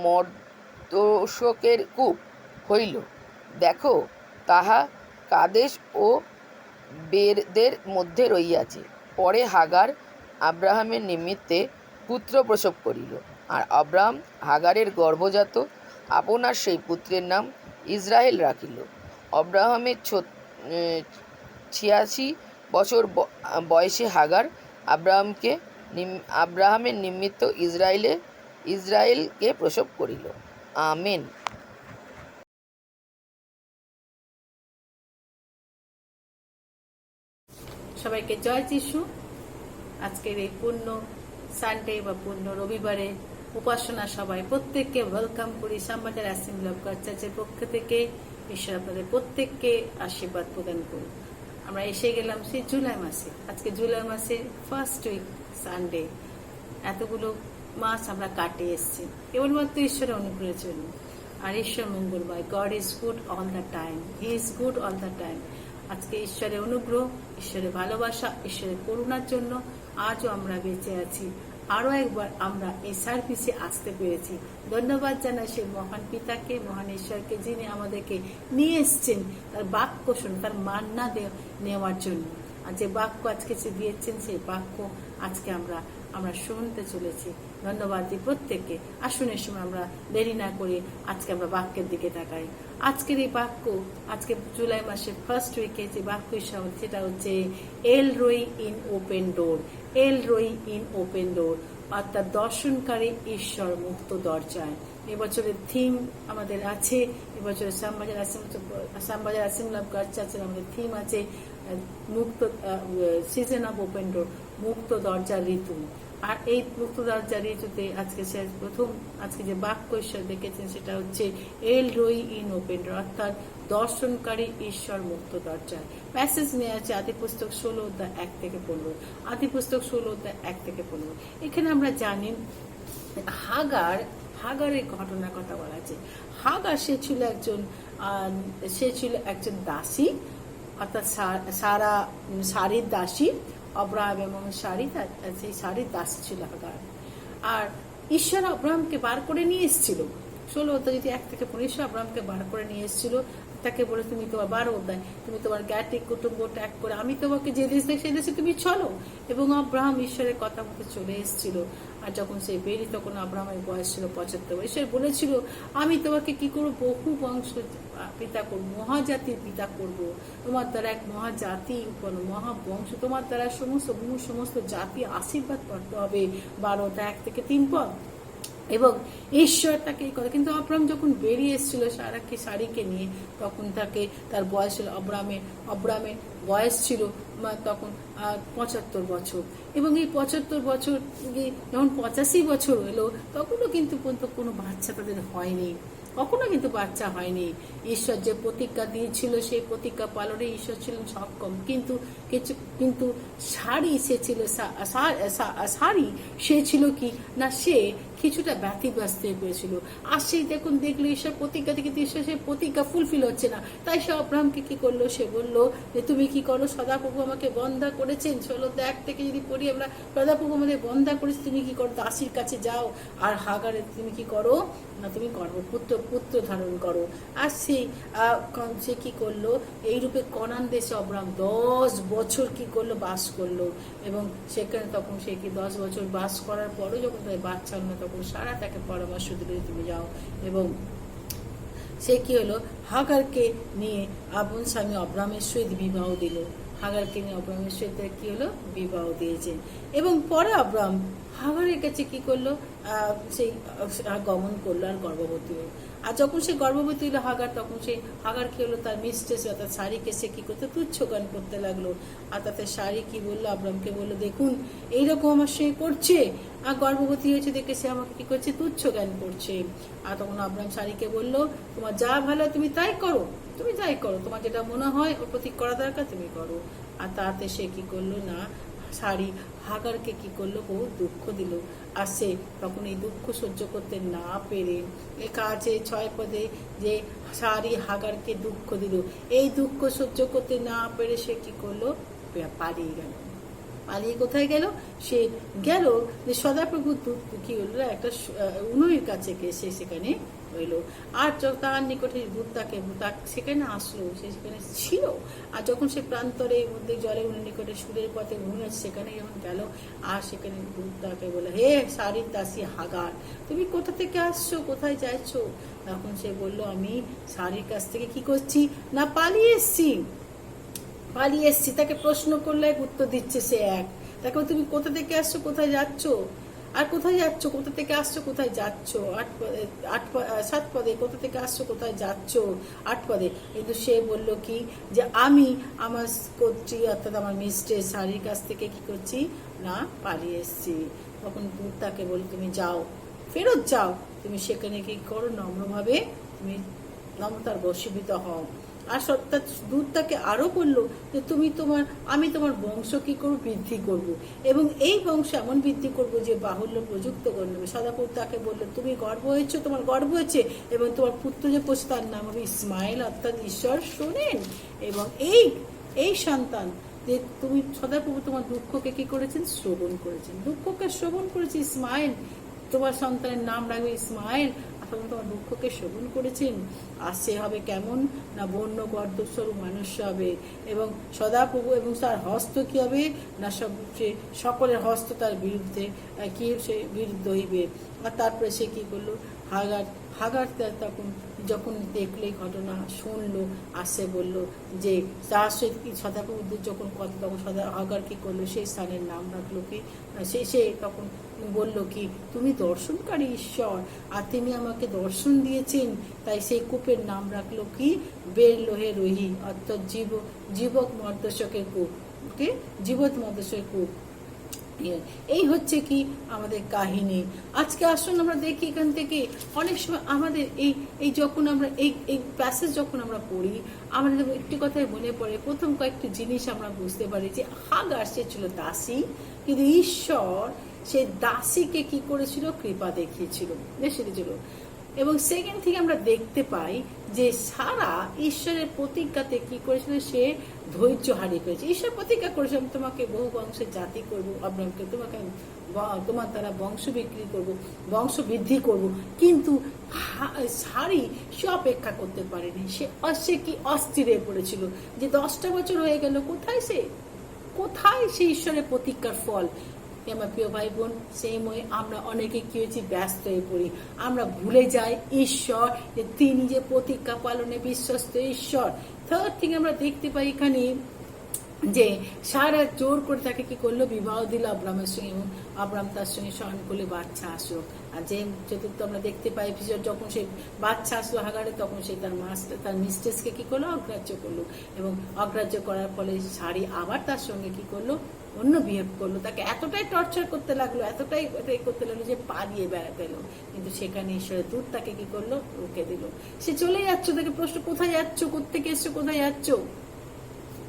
S7: মর্দশকের কূপ হইল। দেখো, তাহা কাদেশ ও বেরদের মধ্যে রহিয়াছে। পরে হাগার আব্রাহামের নিমিত্তে পুত্র প্রসব করিল, আর আব্রাহাম হাগারের গর্ভজাত আপনার সেই পুত্রের নাম ইসরায়েল রাখিল। আব্রাহামের 86 বছর বয়সে হাগার আব্রাহামের নিমিত্ত ইসরায়েলকে প্রসব করিল। আমেন।
S5: সবাইকে জয় যিশু।
S8: আজকের এই পূর্ণ সানডে বা পূর্ণ রবিবারে উপাসনা সবাই প্রত্যেককে ওয়েলকাম করি। শ্যামবাজার অ্যাসেম্বলি অফ গড চার্চের পক্ষ থেকে ঈশ্বর আপনাদের প্রত্যেককে আশীর্বাদ প্রদান করুন। আমরা এসে গেলাম সেই জুলাই মাসে, আজকে জুলাই মাসের ফার্স্ট উইক সানডে। এতগুলো মাস আমরা কাটিয়ে এসেছি কেবলমাত্র ঈশ্বরের অনুগ্রহের জন্য। আর ঈশ্বর মঙ্গলময়, God is good all the time, he is good all the time. আজকে ঈশ্বরের অনুগ্রহ, ঈশ্বরের ভালোবাসা, ঈশ্বরের করুণার জন্য আজও আমরা বেঁচে আছি। আরও একবার আমরা এই সার্ভিসে আসতে পেরেছি। ধন্যবাদ জানাই সেই মহান পিতাকে, মহান ঈশ্বরকে, যিনি আমাদেরকে নিয়ে এসছেন তার বাক্য শুনে, তার মান্না নেওয়ার জন্য। আর যে বাক্য আজকে সে দিয়েছেন সেই বাক্য আজকে আমরা শুনতে চলেছি। ধন্যবাদ দিই প্রত্যেককে। আসুন এর সময় আমরা দেরি না করে আজকে আমরা বাক্যের দিকে তাকাই। আজকের এই বাক্য, আজকে জুলাই মাসের ফার্স্ট উইকে যে বাক্য সেটা হচ্ছে এল রই ইন ওপেন ডোর। এল রই ইন ওপেন ডোর, অর্থাৎ দর্শনকারী ঈশ্বর মুক্ত দরজায়। এবছরের থিম আমাদের আছে, এবছরের শ্যামবাজার অ্যাসেম্বলি অফ গড চার্চের আমাদের থিম আছে মুক্ত সিজন অফ ওপেন ডোর, মুক্ত দরজার ঋতু। আর এই মুক্ত দরজার ঋতুতে আজকে আজকে যে বাক্য ঈশ্বর দেখেছেন সেটা হচ্ছে এল রই ইন ওপেন ডোর, অর্থাৎ দর্শনকারী ঈশ্বর মুক্ত দরজায়। মেসেজ নিয়ে আছে আদিপুস্তক 16:1-15। আদিপুস্তক 16:1-15। এখানে আমরা জানি হাগারের ঘটনার কথা বলা আছে। হাগার সে ছিল একজন দাসী, অর্থাৎ সারির দাসী। অব্রাহাম এবং সেই সারির দাসী ছিল হাগার। আর ঈশ্বর আব্রাহামকে বার করে নিয়ে এসেছিল 16:1-15। ঈশ্বর আব্রাহামকে বার করে নিয়ে এসেছিল, তাকে বলে তুমি তোমার 12 অধ্যায়, তুমি তোমার জ্ঞাতি কুটুম্ব ত্যাগ করে আমি তোমাকে যে দেশ দেখ সেই দেশে তুমি চলো। এবং আব্রাহাম ঈশ্বরের কথা মতো চলে এসেছিল। আর যখন সে বেরিয়ে তখন আব্রাহামের বয়স ছিল 75। ঈশ্বর বলেছিল আমি তোমাকে কি করবো, বহু বংশ পিতা করবো, মহাজাতির পিতা করব, তোমার দ্বারা এক মহাজাতি উৎপন্ন, মহাবংশ, তোমার দ্বারা সমস্ত জাতি আশীর্বাদ করতে হবে। 12:1-3 এবং ঈশ্বর তাকে এই কথা। কিন্তু আব্রাহাম যখন বেরিয়ে এসেছিল সারিকে নিয়ে, তখন তার বয়স ছিল আব্রাহামের বয়স ছিল তখন 75 বছর। এবং এই 75 বছর যখন 85 বছর হলো, তখনও কিন্তু কোনো বাচ্চা তাদের হয়নি, কখনো কিন্তু বাচ্চা হয়নি। ঈশ্বর যে প্রতিজ্ঞা দিয়েছিল সেই প্রতিজ্ঞা পালনে ঈশ্বর ছিলেন সক্ষম। কিন্তু সে ছিল কি না, সে কিছুটা ব্যতিব্যস্ত হয়ে পড়েছিল। আর সেই দেখলো ঈশ্বর প্রতিজ্ঞা থেকে ঈশ্বর সেই প্রতিজ্ঞা ফুলফিল হচ্ছে না। তাই সে আব্রাহামকে কি করলো, সে বললো যে তুমি কি করো, সদাপ্রভু আমাকে বন্ধা করেছেন। 16:1 থেকে যদি পড়ি আমরা, সদাপ্রভু আমাদের বন্ধা করেছে, তুমি কি করো, দাসীর কাছে যাও আর হাগারে তুমি কি করো না, তুমি পুত্র ধারণ করো। আর সে কি করলো, এইরূপে কনান দেশে আব্রাহাম 10 বছর কি করলো, বাস করলো। এবং সেখানে তখন সে কি 10 বছর বাস করার পরও যখন তাদের বাচ্চা হলো, তখন সারা তাকে পরামর্শ দিল তুমি যাও। এবং সে কি হলো, হাগারকে নিয়ে আপন স্বামী আব্রাহামের সহিত বিবাহ দিল। হাগারকে নিয়ে আব্রাহামের সহিত কি হলো, বিবাহ দিয়েছেন। এবং পরে আব্রাহাম হাগারের কাছে কি করলো, সেই গমন করলো আর গর্ভবতী হলো। আর যখন সে গর্ভবতী হলো হাগার, তখন হাগার কি হলো, তার মিস্ট্রেস অর্থাৎ সারিকে সে কি করতে, তুচ্ছ জ্ঞান করতে লাগলো। আর তাতে সারি কি বললো, আব্রাহামকে বললো দেখুন এইরকম আমার সে করছে, আর গর্ভবতী হয়েছে দেখে সে আমাকে কি করছে, তুচ্ছ জ্ঞান করছে। আর তখন আব্রাহাম সারিকে বললো তোমার যা ভালো তুমি তাই করো, তোমার যেটা মনে হয় ওর প্রতি করা দরকার তুমি করো। আর তাতে সে কি করলো না, সারি হাগারকে কি করলো, বহু দুঃখ দিল। আর সে তখন এই দুঃখ সহ্য করতে না পেরে, লেখা আছে 6 পদে যে সারি হাগারকে দুঃখ দিল। এই দুঃখ সহ্য করতে না পেরে সে কি করলো, পালিয়ে গেল। পালিয়ে কোথায় গেল, সে গেল যে সদাপ্রভুর দূত কি হলো, একটা উনুনের কাছে সে সেখানে হইলো। আর তার নিকটে দূত তাকে সেখানে আসলো, সে সেখানে ছিল। আর যখন সে প্রান্তরে মধ্যে জলে উনুনের নিকটে সুরের পথে উনুন আছে, সেখানে যখন গেল, আর সেখানে দূত তাকে বলে হে সারির দাসী হাগার, তুমি কোথা থেকে আসছো, কোথায় যাচ্ছ? তখন সে বলল আমি সারির কাছ থেকে কি করছি না, পালিয়ে এসছি। তাকে প্রশ্ন করলে এক উত্তর দিচ্ছে সে এক। তাকে তুমি কোথা থেকে আসছো, কোথায় যাচ্ছ, আর কোথায় যাচ্ছ, কোথা থেকে আসছো, কোথায় যাচ্ছ। 7 পদে কোথা থেকে আসছো, কোথায় যাচ্ছ, 8 পদে। কিন্তু সে বলল কি যে আমি আমার কর্ত্রী অর্থাৎ আমার মিস্ট্রেস সারির কাছ থেকে কি করছি, না পালিয়ে এসছি। তখন দূত তাকে বলে তুমি যাও, ফেরত যাও, তুমি সেখানে কি করো, নম্রভাবে তুমি নম্রতার বশীভূত হও। আর দূত তাকে আরো বললো যে আমি তোমার বংশ কি করবো, বৃদ্ধি করব, এবং এই বংশ এমন বৃদ্ধি করব যে বাহুল্য প্রযুক্ত করে নেবে। সদাপুর তাকে বললো তুমি গর্ব হয়েছে, তোমার গর্ব হয়েছে, এবং তোমার পুত্র যে পোষে তার নাম হবে ইসমাইল, অর্থাৎ ঈশ্বর শোনেন। এবং এই সন্তান যে তুমি সদাপ্রভু তোমার দুঃখকে কি করেছেন, শ্রবণ করেছেন, দুঃখকে শ্রবণ করেছে ইসমাইল, তোমার সন্তানের নাম রাখবে ইসমাইল, তখন তোমার দুঃখকে শ্রবণ করেছেন। আর সে হবে কেমন না বন্য গর্দস্বরূপ মানুষ হবে, এবং সদাপ্রভু এবং তার হস্ত কি হবে না সকলের হস্ত তার বিরুদ্ধে কি সে বিরুদ্ধ হইবে। আর তারপরে সে কি করলো, হাগার তখন যখন দেখলো এই ঘটনা শুনলো, আর সে বললো যে তার সদাপ্রভুদের যখন কথা, তখন হাগার কি করলো, সেই স্থানের নাম রাখলো কি, সে তখন বলল কি তুমি দর্শনকারী ঈশ্বর, আর তিনি আমাকে দর্শন দিয়েছেন, তাই সেই কূপের নাম রাখলো কি বের লোহে রহি, অর্থাৎ জীবক মর্দশকের কূপ, জীবত মর্দশকের কূপ। এই হচ্ছে কি আমাদের কাহিনী। আজকে আসুন আমরা দেখি এখান থেকে অনেক সময় আমাদের এই যখন আমরা এই প্যাসেজ যখন আমরা পড়ি, আমাদের একটি কথাই মনে পড়ে, প্রথম কয়েকটি জিনিস আমরা বুঝতে পারি যে হাগার সে ছিল দাসী, কিন্তু ঈশ্বর সেই দাসীকে কি করেছিল, কৃপা দেখিয়েছিল, দেখিয়েছিল। এবং সেখান থেকে আমরা দেখতে পাই যে সারা ঈশ্বরের প্রতিজ্ঞাতে কি করেছিল, সে ধৈর্য হারিয়ে ফেলেছে। ঈশ্বর প্রতিজ্ঞা করেছে আমি তোমাকে বহু বংশের জাতি করবো, আব্রাহামকে তোমার দ্বারা বংশ বিক্রি করব, বংশ বৃদ্ধি করব, কিন্তু সে অপেক্ষা করতে পারেনি। সে কি অস্থির হয়ে পড়েছিল যে 10টা বছর হয়ে গেল, কোথায় সে ঈশ্বরের প্রতিজ্ঞার ফল। আমার প্রিয় ভাই বোন, সেই ময়ে আমরা অনেকে কি হয়েছি, ব্যস্ত হয়ে পড়ি, আমরা ভুলে যাই ঈশ্বর যে তিনি যে প্রতিজ্ঞা পালনে বিশ্বস্ত ঈশ্বর। থার্ড থিং আমরা দেখতে পাই এখানে যে সারা জোর করে তাকে কি করলো, বিবাহ দিল আব্রাহামের সঙ্গে, এবং আব্রাহাম তার সঙ্গে শয়ন করলে বাচ্চা আসলো। আর যে চতুর্থ আমরা দেখতে পাই যখন সেই বাচ্চা আসলো হাগারে, তখন সে তার মিস্ট্রেসকে কি করলো, অগ্রাহ্য করলো, এবং অগ্রাহ্য করার ফলে শাড়ি আবার তার সঙ্গে কি করলো, অন্য বিহেভ করলো, তাকে এতটাই টর্চার করতে লাগলো, এতটাই করতে লাগলো যে পালিয়ে বেরো। কিন্তু সেখানে ঈশ্বরের দূত তাকে কি করলো, রুখে দিল। সে চলে যাচ্ছ, তাকে প্রশ্ন কোথায় যাচ্ছ, কোত্থেকে এসছো, কোথায় যাচ্ছ,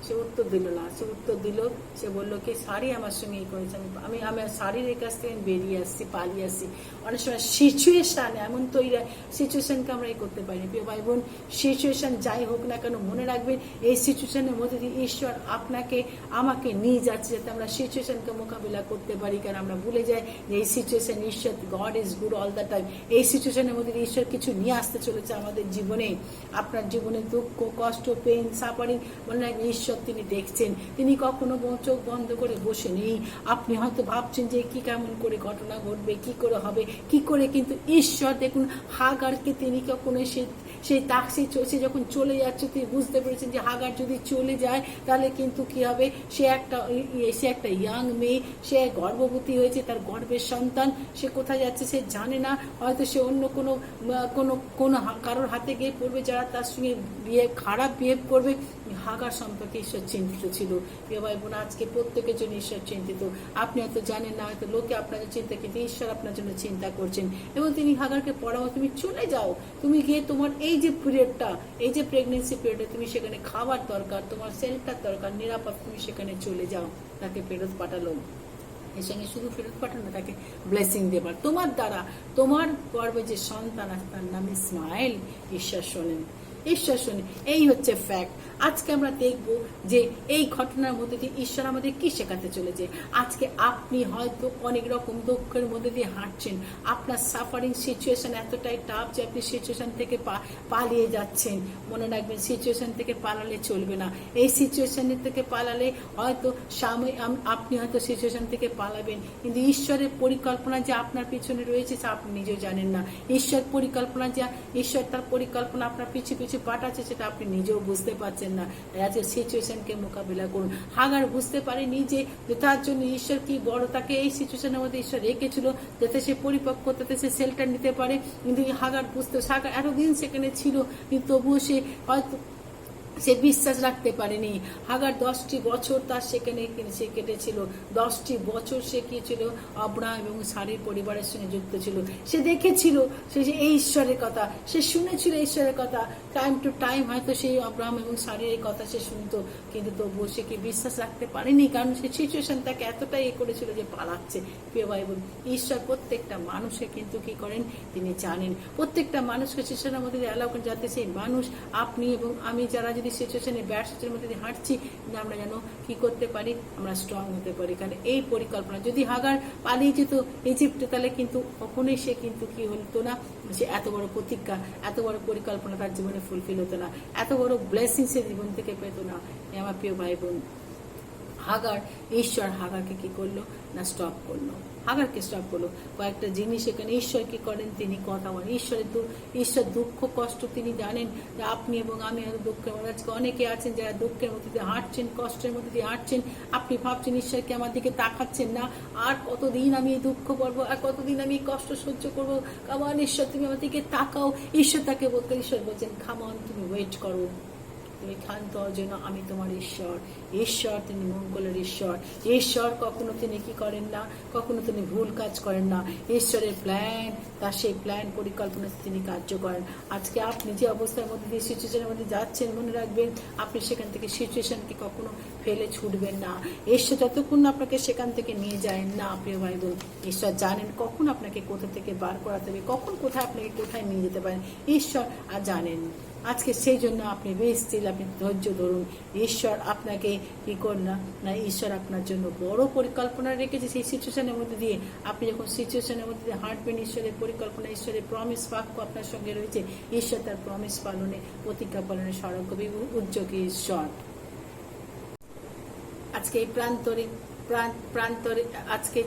S8: সে উত্তর দিল না। সে উত্তর দিল, সে বললো কি শাড়ি আমার সঙ্গে এই করেছে, আমি আমার শাড়ির কাছ থেকে বেরিয়ে আসছি, পালিয়ে আসছি। অনেক সময় সিচুয়েশন এমন তৈরি, সিচুয়েশনকে আমরা এই করতে পারি। প্রিয় ভাই বোন, সিচুয়েশন যাই হোক না কেন, মনে রাখবেন এই সিচুয়েশনের মধ্যে দিয়ে ঈশ্বর আপনাকে আমাকে নিয়ে যাচ্ছে, যাতে আমরা সিচুয়েশনকে মোকাবিলা করতে পারি। কারণ আমরা ভুলে যাই যে এই সিচুয়েশন ঈশ্বর, god is good all the time. এই সিচুয়েশনের মধ্যে দিয়ে ঈশ্বর কিছু নিয়ে আসতে চলেছে আমাদের জীবনে। আপনার জীবনে দুঃখ, কষ্ট, পেন, সাফারিং, মনে রাখবেন ঈশ্বর তিনি দেখছেন, তিনি কখনো চোখ বন্ধ করে বসে নেই। আপনি হয়তো ভাবছেন যে কি কেমন করে ঘটনা ঘটবে, কি করে হবে, কি করে, কিন্তু ঈশ্বর দেখুন হাগারকে তিনি কখনো সে যখন চলে যাচ্ছে, তিনি বুঝতে পেরেছেন যে হাগার যদি চলে যায় তাহলে কিন্তু কি হবে, সে একটা ইয়াং মেয়ে, সে গর্ভবতী হয়েছে, তার গর্ভের সন্তান, সে কোথায় যাচ্ছে সে জানে না। হয়তো সে অন্য কোনো কারোর হাতে গিয়ে পড়বে, যারা তার সঙ্গে খারাপ বিহেভ করবে। হাগার সম্পর্কে ঈশ্বর চিন্তিত ছিল। প্রিয় ভাই বোন, আজকে প্রত্যেকের জন্য ঈশ্বর চিন্তিত। আপনি হয়তো জানেন না, হয়তো লোকে আপনাকে চিন্তা, কিন্তু ঈশ্বর আপনার জন্য চিন্তা করছেন। এবং তিনি হাগারকে পড়াও, তুমি চলে যাও, তুমি গিয়ে তোমার এই যে পিরিয়ডটা, এই যে প্রেগনেন্সি পিরিয়ডে তুমি সেখানে খাবার দরকার, তোমার শেল্টার দরকার, নিরাপদ, তুমি সেখানে চলে যাও। তাকে ফেরত পাঠালো। এর সঙ্গে শুধু ফেরত পাঠানো, তাকে ব্লেসিং দেবার, তোমার দ্বারা তোমার গর্ভে যে সন্তান আছে তার নাম ইসমাইল। ঈশ্বর শোনেন, ঈশ্বর শোনেন। এই হচ্ছে ফ্যাক্ট। আজকে আমরা দেখব যে এই ঘটনার মধ্যে দিয়ে ঈশ্বর আমাদের কি শেখাতে চলেছে। আজকে আপনি হয়তো অনেক রকম দুঃখের মধ্যে দিয়ে হাঁটছেন, আপনার সাফারিং সিচুয়েশন এতটাই টাফ যে আপনি সিচুয়েশন থেকে পালিয়ে যাচ্ছেন। মনে রাখবেন, সিচুয়েশন থেকে পালালে চলবে না। এই সিচুয়েশনের থেকে পালালে হয়তো আপনি হয়তো সিচুয়েশন থেকে পালাবেন, কিন্তু ঈশ্বরের পরিকল্পনা যে আপনার পিছনে রয়েছে তা আপনি নিজেও জানেন না। ঈশ্বর তার পরিকল্পনা আপনার পিছু পিছু পাঠাচ্ছে, সেটা আপনি নিজেও বুঝতে পারছেন না। আজকে সিচুয়েশনকে মোকাবিলা করুন। হাগার বুঝতে পারেনি যে তার জন্য ঈশ্বর কি বড়, তাকে এই সিচুয়েশনের মধ্যে ঈশ্বর রেখেছিল যাতে সে পরিপক্ক, যাতে সে শেল্টার নিতে পারে। কিন্তু হাগার এতদিন সেখানে ছিল, কিন্তু তবুও সে হয়তো সে বিশ্বাস রাখতে পারেনি। হাগার 10টি বছর তার সেখানে সে কেটেছিল। 10টি বছর সে কি ছিল, আব্রাহাম এবং সারির পরিবারের সঙ্গে যুক্ত ছিল। সে দেখেছিল সে যে এই ঈশ্বরের কথা, সে শুনেছিল ঈশ্বরের কথা। টাইম টু টাইম হয়তো সেই আব্রাহাম এবং সারির এই কথা সে শুনতো, কিন্তু তবুও সে কি বিশ্বাস রাখতে পারেনি, কারণ সে সিচুয়েশন তাকে এতটাই করেছিল যে পালাচ্ছে। প্রিয় ভাই বোন, ঈশ্বর প্রত্যেকটা মানুষকে কিন্তু কি করেন, তিনি জানেন। প্রত্যেকটা মানুষকে সিচুয়েশনের মধ্যে দিয়ে অ্যালাউ করেন, যাতে সেই মানুষ, আপনি এবং আমি যারা যদি সিচুয়েশনে ব্যাড সিচুয়েশনের মধ্যে দিয়ে হাঁটছি, আমরা যেন কি করতে পারি, আমরা স্ট্রং হতে পারি। কারণ এই পরিকল্পনা, যদি হাগার পালিয়ে যেত ইজিপ্টে, তাহলে কিন্তু কখনোই সে কিন্তু কি হতো না, সে এত বড় প্রতিজ্ঞা, এত বড় পরিকল্পনা তার জীবনে ফুলফিল হতো না, এত বড় ব্লেসিং সে জীবন থেকে পেত না। আমার প্রিয় ভাই বোন, হাগার, ঈশ্বর হাগারকে কি করলো না, স্টপ করলো, হাগারকে স্টপ করলো। কয়েকটা জিনিস এখানে ঈশ্বর কি করেন, তিনি কথা বলেন। ঈশ্বর দুঃখ কষ্ট তিনি জানেন যে আপনি এবং আমি হয়তো দুঃখের মধ্যে, আজকে অনেকে আছেন যারা দুঃখের মধ্যে দিয়ে হাঁটছেন, কষ্টের মধ্যে দিয়ে হাঁটছেন। আপনি ভাবছেন ঈশ্বরকে আমার দিকে তাকাচ্ছেন না, আর কতদিন আমি এই দুঃখ করবো, আর কতদিন আমি এই কষ্ট সহ্য করবো, কামান ঈশ্বর তুমি আমার দিকে তাকাও। ঈশ্বর তাকে বলতে, ঈশ্বর বলছেন কামান তুমি ওয়েট করো, তুমি ক্ষান্ত হওয়ার জন্য আমি তোমার ঈশ্বর। ঈশ্বর তিনি মঙ্গলের ঈশ্বর। ঈশ্বর কখনো তিনি কি করেন না, কখনো তিনি ভুল কাজ করেন না। ঈশ্বরের প্ল্যান, তার সেই প্ল্যান পরিকল্পনা তিনি কার্য করেন। আজকে আপনি যে অবস্থার মধ্যে দিয়ে সিচুয়েশনের মধ্যে যাচ্ছেন, মনে রাখবেন আপনি সেখান থেকে সিচুয়েশনকে কখনো ফেলে ছুটবেন না। ঈশ্বর যতক্ষণ আপনাকে সেখান থেকে নিয়ে যায় না, প্রিয় ভাই বোন, ঈশ্বর জানেন কখন আপনাকে কোথা থেকে বার করাতে হবে, কখন কোথায় আপনাকে কোথায় নিয়ে যেতে পারেন, ঈশ্বর আর জানেন। আজকে সেই জন্য আপনি বেস্টিল, আপনি ধৈর্য ধরুন। ঈশ্বর আপনাকে কি করুন না, ঈশ্বর আপনার জন্য বড় পরিকল্পনা রেখেছে। সেই সিচুয়েশনের মধ্যে দিয়ে আপনি যখন সিচুয়েশনের মধ্যে দিয়ে হাঁটবেন, ঈশ্বরের পরিকল্পনা, ঈশ্বরের প্রমিস বাক্য আপনার সঙ্গে রয়েছে। ঈশ্বর তার প্রমিস পালনে, প্রতিজ্ঞা পালনে সর্বকবি উদ্যোগী ঈশ্বর। আজকে এই প্রান্তরে আজকে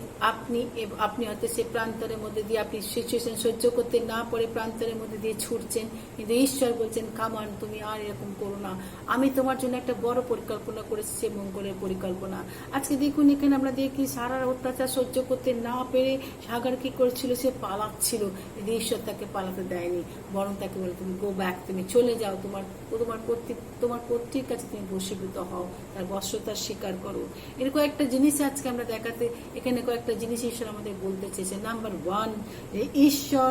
S8: আপনি হয়তো সেই প্রান্তরের মধ্যে দিয়ে আপনি সিচুয়েশন সহ্য করতে না পারে প্রান্তরের মধ্যে দিয়ে ছুটছেন, কিন্তু ঈশ্বর বলছেন কামান তুমি আর এরকম করো না, আমি তোমার জন্য একটা বড় পরিকল্পনা করেছি, সে মঙ্গলের পরিকল্পনা। আজকে দেখুন এখানে আমরা দেখি সারা অত্যাচার সহ্য করতে না পেরে হাগার কি করেছিল, সে পালাচ্ছিল, কিন্তু ঈশ্বর তাকে পালাতে দেয়নি, বরং তাকে বলে তুমি গো ব্যাক, তুমি চলে যাও, তোমার কর্তৃর কাছে তুমি বশীভূত হও, তার বশ্যতার স্বীকার করো। এরকম একটা জিনিস আজকে আমরা দেখাতে, এখানে কয়েকটা জিনিস ঈশ্বর আমাদের বলতে চেয়েছে। নাম্বার 1, ঈশ্বর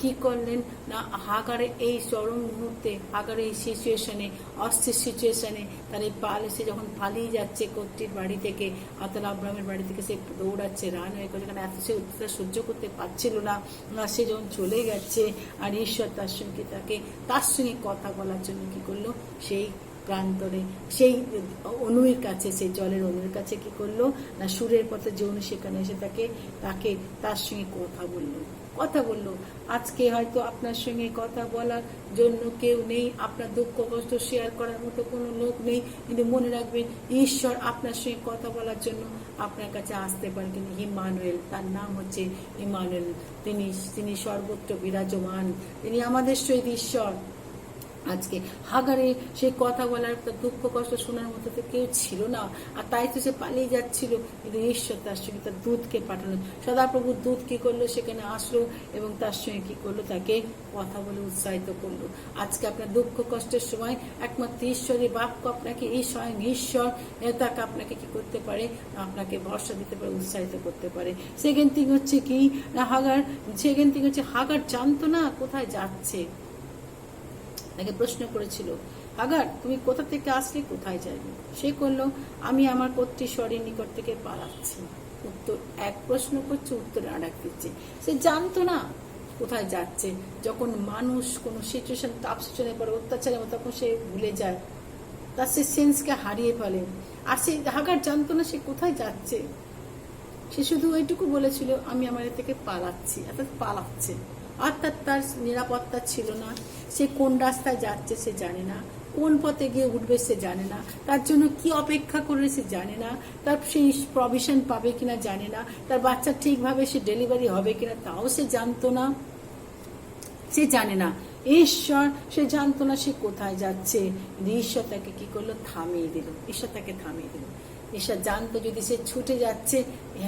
S8: কি করলেন না, হাগারের এই চরম মুহূর্তে, হাগারের এই সিচুয়েশনে, অস্থির সিচুয়েশনে, তার এই সে যখন পালিয়ে যাচ্ছে কর্তৃর বাড়ি থেকে, অর্থাৎ আব্রাহামের বাড়ি থেকে সে দৌড়াচ্ছে, রান হয়ে গেছে, কারণ এত সে অত্যাচার সহ্য করতে পারছিল না, সে যখন চলে গেছে, আর ঈশ্বর তার সঙ্গে কথা বলার জন্য কি করলো, সেই প্রান্তরে, সেই অনুর কাছে, সেই জলের অনুর কাছে কি করলো না, সুরের পথে যে অনু সেখানে এসে তাকে তার সঙ্গে কথা বললো। আজকে হয়তো আপনার সঙ্গে কথা বলার জন্য কেউ নেই, আপনার দুঃখ কষ্ট শেয়ার করার মতো কোনো লোক নেই, কিন্তু মনে রাখবেন ঈশ্বর আপনার সঙ্গে কথা বলার জন্য আপনার কাছে আসতে পারেন। কিন্তু ইম্মানুয়েল, তার নাম হচ্ছে ইম্মানুয়েল, তিনি সর্বত্র বিরাজমান, তিনি আমাদের সহিত ঈশ্বর। আজকে হাগারে সেই কথা বলার, তার দুঃখ কষ্ট শোনার মতো তো কেউ ছিল না, আর তাই তো সে পালিয়ে যাচ্ছিল, কিন্তু ঈশ্বর তার সঙ্গে তার দূতকে পাঠানো, সদাপ্রভুর দূত কি করলো, সেখানে আসলো এবং তার সঙ্গে কি করলো, তাকে কথা বলে উৎসাহিত করলো। আজকে আপনার দুঃখ কষ্টের সময় একমাত্র ঈশ্বরের বাক্য আপনাকে, এই স্বয়ং ঈশ্বর তাকে আপনাকে কি করতে পারে, আপনাকে ভরসা দিতে পারে, উৎসাহিত করতে পারে। সেকেন্ড থিং হচ্ছে কি না, হাগার জানতো না কোথায় যাচ্ছে। তাকে প্রশ্ন করেছিল, হাগার তুমি কোথা থেকে আসলে, কোথায় যাবে? সে করলো, আমি আমার কর্তৃশ্বরের নিকট থেকে পালাচ্ছি। উত্তর এক প্রশ্ন করছে, উত্তরে আর এক দিচ্ছে। সে জানতো না কোথায় যাচ্ছে। যখন মানুষ কোনো সিচুয়েশন, তাপ সিচুয়েশনের পরে অত্যাচারের মতো, তখন সে ভুলে যায়, তার সে সেন্সকে হারিয়ে ফেলে। আর সে হাগার জানতো না সে কোথায় যাচ্ছে, সে শুধু ওইটুকু বলেছিল আমি আমার থেকে পালাচ্ছি, অর্থাৎ তার নিরাপত্তা ছিল না, সে কোন রাস্তায় যাচ্ছে সে জানে না, কোন পথে গিয়ে উঠবে সে জানে না, তার জন্য কি অপেক্ষা করে সে জানে না, তার সেই প্রভিশন পাবে কিনা জানে না, তার বাচ্চা ঠিকভাবে সে ডেলিভারি হবে কিনা তাও সে জানতো না, সে জানে না। ঈশ্বর, সে জানতো না সে কোথায় যাচ্ছে, ঈশ্বর তাকে কি করলো, থামিয়ে দিল। ঈশ্বর জানতো যদি সে ছুটে যাচ্ছে,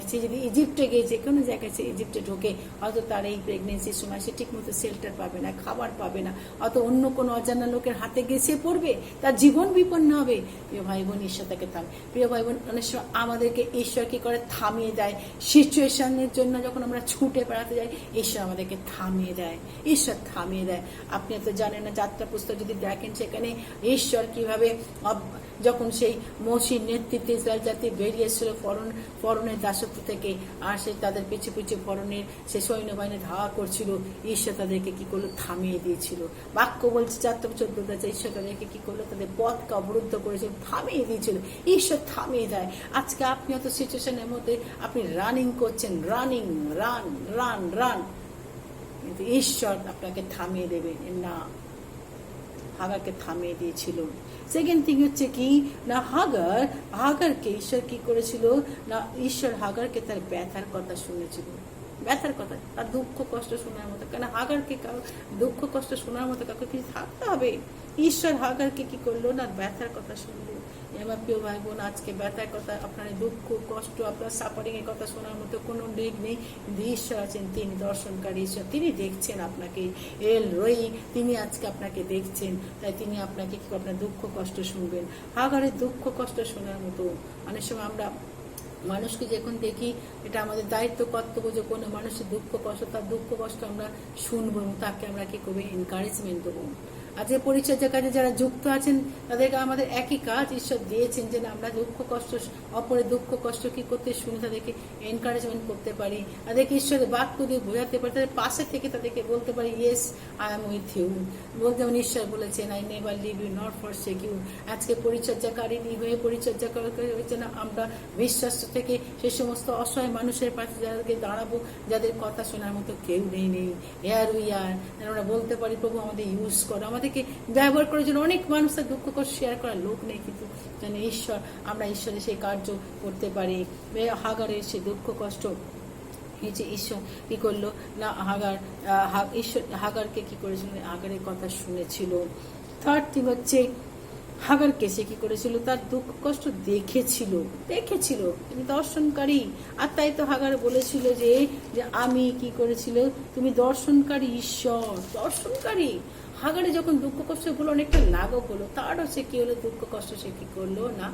S8: সে যদি ইজিপ্টে গিয়ে যে কোনো জায়গায় সে ইজিপ্টে ঢোকে, হয়তো তার এই প্রেগনেন্সির সময় সে ঠিকমতো শেল্টার পাবে না, খাবার পাবে না, অত অন্য কোনো অজানা লোকের হাতে গিয়ে সে পড়বে, তার জীবন বিপন্ন হবে। প্রিয় ভাই বোন, ঈশ্বর তাকে প্রিয় ভাই বোন, অনেক সময় আমাদেরকে ঈশ্বর কি করে থামিয়ে দেয়। সিচুয়েশনের জন্য যখন আমরা ছুটে বেড়াতে যাই, ঈশ্বর আমাদেরকে থামিয়ে দেয়, ঈশ্বর থামিয়ে দেয়। আপনি তো জানেন না, যাত্রা পুস্তক যদি দেখেন সেখানে ঈশ্বর কিভাবে যখন সেই মসির নেতৃত্বে ইসরায়েল জাতি বেরিয়েছিল ফরনের দাসত্ব থেকে, আর সে তাদের পিছু পিছু ফরনের সে সৈন্যবাহিনী ধাওয়া করছিল, ঈশ্বর তাদেরকে কি করলো, থামিয়ে দিয়েছিল। বাক্য বলছে 4:14 ঈশ্বর তাদেরকে কি করলো, তাদের পথকে অবরুদ্ধ করেছিল, থামিয়ে দিয়েছিল। ঈশ্বর থামিয়ে দেয়। আজকে আপনি হয়তো সিচুয়েশনের মধ্যে আপনি রানিং করছেন, রান, কিন্তু ঈশ্বর আপনাকে থামিয়ে দেবেন না। হাগারকে থামিয়ে দিয়েছিল। সেকেন্ড থিং হচ্ছে কি না, হাগারকে ঈশ্বর কি করেছিল না, ঈশ্বর হাগারকে তার ব্যথার কথা শুনেছিল, ব্যথার কথা, তার দুঃখ কষ্ট শোনার মতো। কেন হাগারকে দুঃখ কষ্ট শোনার মতো কাউকে কিছু থাকতে হবে। ঈশ্বর হাগারকে কি করলো না, ব্যথার কথা শুনলো। আমার প্রিয় ভাই বোন, আজকে ব্যথার কথা, আপনার দুঃখ কষ্ট, আপনার সাফারিং এর কথা শোনার মতো কোনো দিক নেই, কিন্তু ঈশ্বর আছেন, তিনি দর্শনকারী ঈশ্বর, তিনি দেখছেন আপনাকে, এল রই, তিনি আজকে আপনাকে দেখছেন, তাই তিনি আপনাকে কি আপনার দুঃখ কষ্ট শুনবেন। হাগারের দুঃখ কষ্ট শোনার মতো। অনেক সময় আমরা মানুষকে যখন দেখি, এটা আমাদের দায়িত্ব কর্তব্য যে কোনো মানুষের দুঃখ কষ্ট, তার দুঃখ কষ্ট আমরা শুনবো এবং তাকে আমরা কি করবো, এনকারেজমেন্ট দেবো। আজকে পরিচর্যার কাজে যারা যুক্ত আছেন তাদেরকে আমাদের একই কাজ ঈশ্বর দিয়েছেন, যে আমরা দুঃখ কষ্ট, অপরের দুঃখ কষ্ট কি করতে শুনে তাদেরকে এনকারেজমেন্ট করতে পারি, তাদেরকে ঈশ্বরের বাক্য দিয়ে বোঝাতে পারি, তাদের পাশে থেকে তাদেরকে বলতে পারি, yes I am with you. বলতে যেমন ঈশ্বর বলেছেন, I never leave you not forsake you. আজকে পরিচর্যাকারিণী হয়ে পরিচর্যা হয়েছে না, আমরা বিশ্বাস থেকে সেই সমস্ত অসহায় মানুষের পাশে যাদেরকে দাঁড়াবো, যাদের কথা শোনার মতো কেউ নেই। এয়ার উই আর, আমরা বলতে পারি, প্রভু আমাদের ইউজ করো, আমাদেরকে ব্যবহার করার জন্য। অনেক মানুষের দুঃখ কষ্ট শেয়ার করার লোক নেই, কিন্তু যেন ঈশ্বর, আমরা ঈশ্বরের সেই কার্য করতে পারি। হাগারের সেই দুঃখ কষ্ট যে ঈশ্বর কি করলো না, হাগারকে কি করেছিল, হাগারের কথা শুনেছিল। থার্ড থিং হচ্ছে, হাগারকে সে কি করেছিল, তার দুঃখ কষ্ট দেখেছিল, তিনি দর্শনকারী। আর তাই তো হাগার বলেছিল যে আমি কি করেছিল, তুমি দর্শনকারী ঈশ্বর, দর্শনকারী। হাগারে যখন দুঃখ কষ্ট হলো, অনেকটা লাঘব হলো, তারও সে কি হলো, দুঃখ কষ্ট সে কি করলো না,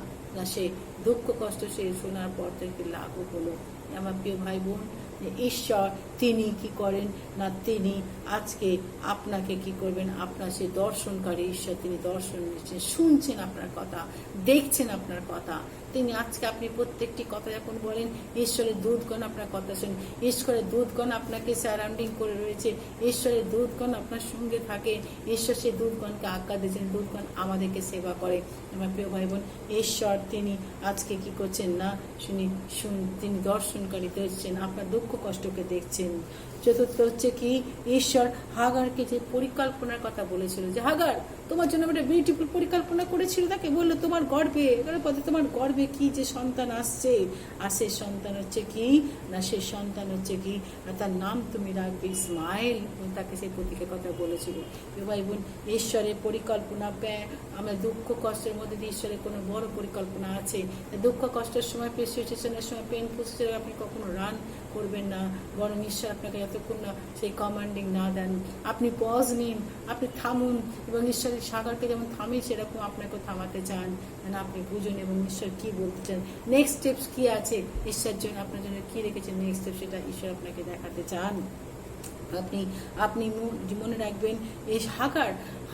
S8: সে দুঃখ কষ্ট সে শোনার পর থেকে লাঘব হলো। আমার প্রিয় ভাই বোন, ঈশ্বর তিনি কি করেন না, তিনি আজকে আপনাকে কি করবেন, আপনার সেই দর্শনকারী ঈশ্বর, তিনি দর্শন দিচ্ছেন, শুনছেন আপনার কথা, দেখছেন আপনার কথা। তিনি আজকে, আপনি প্রত্যেকটি কথা যখন বলেন, ঈশ্বরের দূতগণ আপনার কথা শুনেন, ঈশ্বরের দূতগণ আপনাকে সারাউন্ডিং করে রয়েছে, ঈশ্বরের দূতগণ আপনার সঙ্গে থাকে, ঈশ্বর সেই দূতগণকে আজ্ঞা দিয়েছেন, দূতগণ আমাদেরকে সেবা করে। আমার প্রিয় ভাই বোন, ঈশ্বর তিনি আজকে কি করছেন না, তিনি দর্শনকারী দেখছেন, আপনার দুঃখ কষ্টকে দেখছেন। চতুর্থ হচ্ছে কি, ঈশ্বর হাগারকে যে পরিকল্পনার কথা বলেছিল, যে হাগার তোমার জন্য একটা বিউটিফুল পরিকল্পনা করেছিল, তাকে বললো তোমার গর্ভে কি যে সন্তান আসছে, আর সেই সন্তান হচ্ছে কি না, সেই সন্তান হচ্ছে কি না, তার নাম তুমি রাখবে ইসমাইল, তাকে সেই প্রতীকের কথা বলেছিল। ভাই বোন, ঈশ্বরের পরিকল্পনা, আমরা দুঃখ কষ্টের মধ্যে দিয়ে ঈশ্বরের কোনো বড় পরিকল্পনা আছে। দুঃখ কষ্টের সময়, সিচুয়েশনের সময়, পেইনফুল সিচুয়েশনে আপনি কখনো রান করবেন না, বরং ঈশ্বর আপনাকে যতক্ষণ না সেই কমান্ডিং না দেন, আপনি পজ নিন, আপনি থামুন, এবং ঈশ্বরের সাগরকে যেমন থামি সেরকম আপনাকে থামাতে চান, মানে আপনি বুঝুন এবং ঈশ্বর কি বলতে চান, নেক্সট স্টেপস কি আছে, ঈশ্বর জন্য আপনার জন্য কি রেখেছেন নেক্সট স্টেপ, সেটা ঈশ্বর আপনাকে দেখাতে চান। আপনি মনে রাখবেন, এই